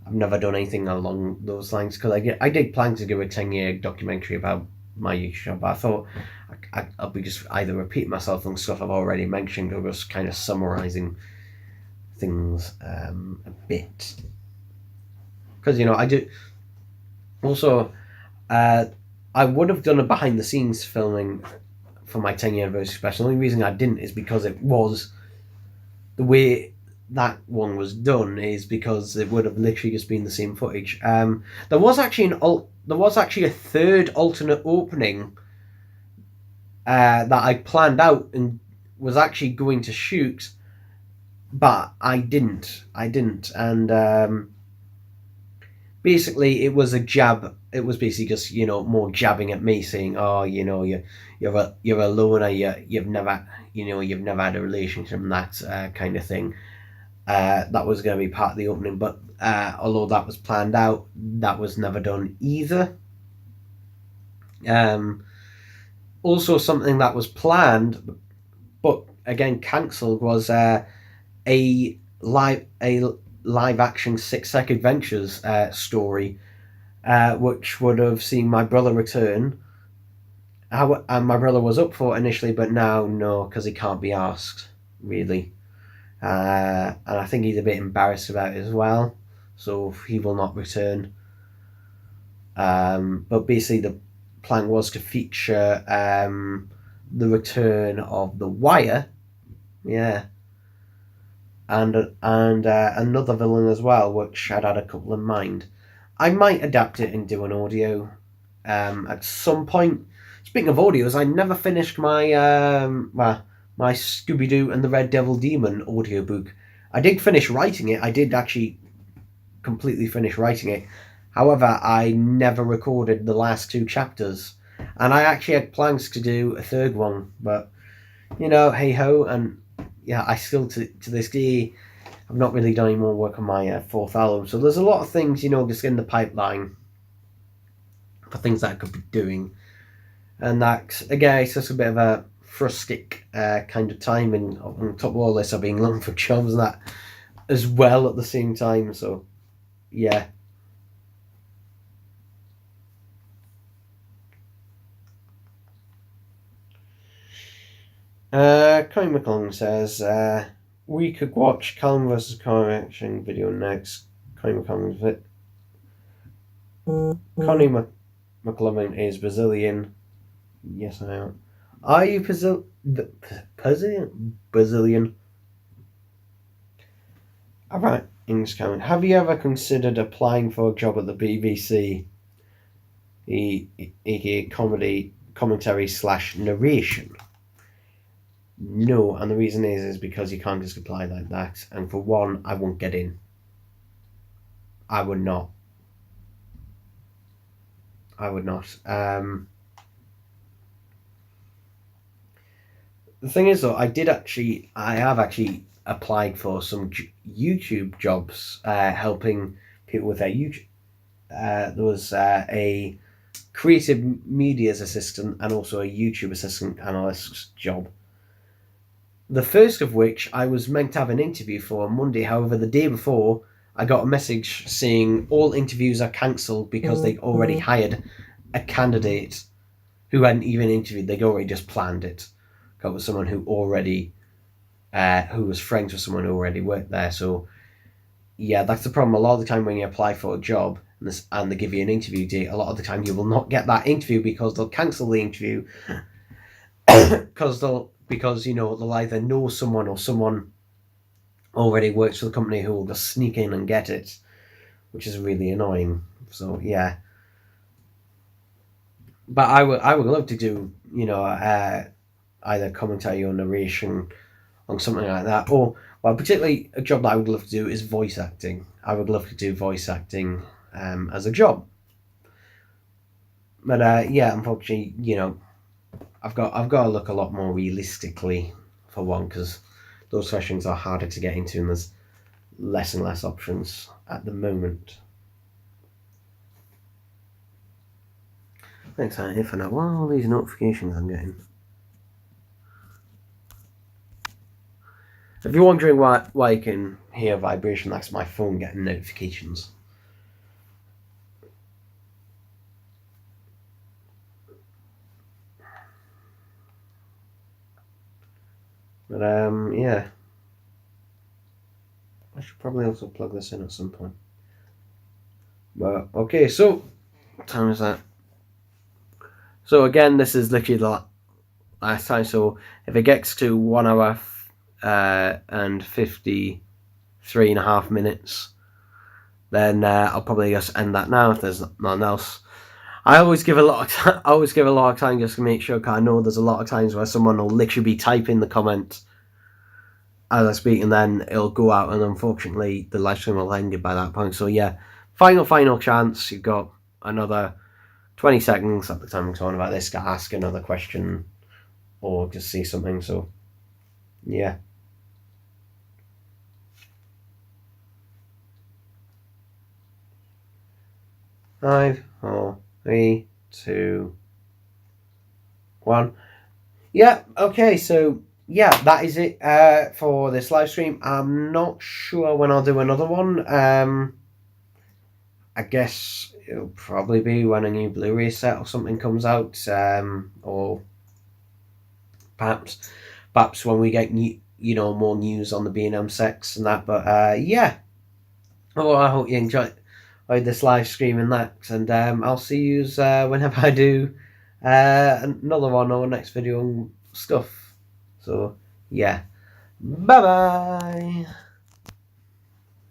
I've never done anything along those lines, because I did plan to do a 10-year documentary about my YouTube, but I thought I'll be just either repeating myself on stuff I've already mentioned, or just kind of summarising things a bit. Because, you know, I do... Also, I would have done a behind-the-scenes filming for my 10-year anniversary special. The only reason I didn't is because it was... The way that one was done is because it would have literally just been the same footage. There was actually a third alternate opening that I planned out and was actually going to shoot, but I didn't, and basically it was a jab. It was basically just, you know, more jabbing at me, saying, "Oh, you know, you're a loner. You've never had a relationship," and that kind of thing. That was going to be part of the opening, but although that was planned out, that was never done either. Also, something that was planned, but again cancelled, was a live action 6 Sec Adventures story, which would have seen my brother return. And my brother was up for it initially, but now no, because he can't be asked, really. And I think he's a bit embarrassed about it as well, so he will not return. But basically the plan was to feature the return of the Wire, yeah, and another villain as well, which I'd had a couple in mind. I might adapt it and do an audio at some point. Speaking of audios, I never finished my my Scooby-Doo and the Red Devil Demon audiobook. I did finish writing it. I did actually completely finish writing it. However, I never recorded the last 2 chapters. And I actually had plans to do a third one. But, you know, hey-ho. And, yeah, I still to this day I've not really done any more work on my fourth album. So there's a lot of things, you know, just in the pipeline for things that I could be doing, and that again, it's just a bit of a frustic kind of time. And on top of all this, I've been looking for jobs and that as well at the same time. So yeah. Connie McClung says, we could watch Callum vs. Car action video next. Connie McClung Connie McClung is Brazilian. Yes, I am. Are you Brazilian? Alright, English comment. Have you ever considered applying for a job at the BBC? aka commentary / narration? No, and the reason is because you can't just apply like that. And for one, I won't get in. I would not. The thing is, though, I have actually applied for some YouTube jobs, helping people with their YouTube. There was a creative media's assistant and also a YouTube assistant analyst's job. The first of which I was meant to have an interview for on Monday. However, the day before, I got a message saying all interviews are cancelled because they already hired a candidate who hadn't even interviewed. They'd already just planned it. Got with someone who already, who was friends with someone who already worked there. So, yeah, that's the problem. A lot of the time when you apply for a job and they give you an interview date, a lot of the time you will not get that interview because they'll cancel the interview because you know, they'll either know someone or someone already works for the company who will just sneak in and get it, which is really annoying. So yeah, but I would love to do, you know, either commentary or narration on something like that, or well, particularly a job that I would love to do is voice acting. I would love to do voice acting as a job, but yeah, unfortunately, you know, I've got to look a lot more realistically for one, because those questions are harder to get into and there's less and less options at the moment. Thanks, Infinite. What are all these notifications I'm getting? If you're wondering why you can hear vibration, that's my phone getting notifications. But yeah, I should probably also plug this in at some point. But okay, so what time is that? So again, this is literally the last time. So if it gets to 1 hour and 53.5 minutes, then I'll probably just end that now if there's nothing else. I always give a lot of time just to make sure, because I know there's a lot of times where someone will literally be typing the comment as I speak, and then it'll go out, and unfortunately the live stream will end by that point. So yeah, final chance. You've got another 20 seconds at the time I'm talking about this to ask another question or just say something. So yeah. Five, 4, 3, 2, 1. Yeah, okay, so yeah, that is it for this live stream. I'm not sure when I'll do another one. I guess it'll probably be when a new Blu-ray set or something comes out, or perhaps when we get more news on the B&M sex and that. But yeah, well, I hope you enjoyed this live stream and that, and I'll see you whenever I do another one or next video and stuff. So yeah, bye bye.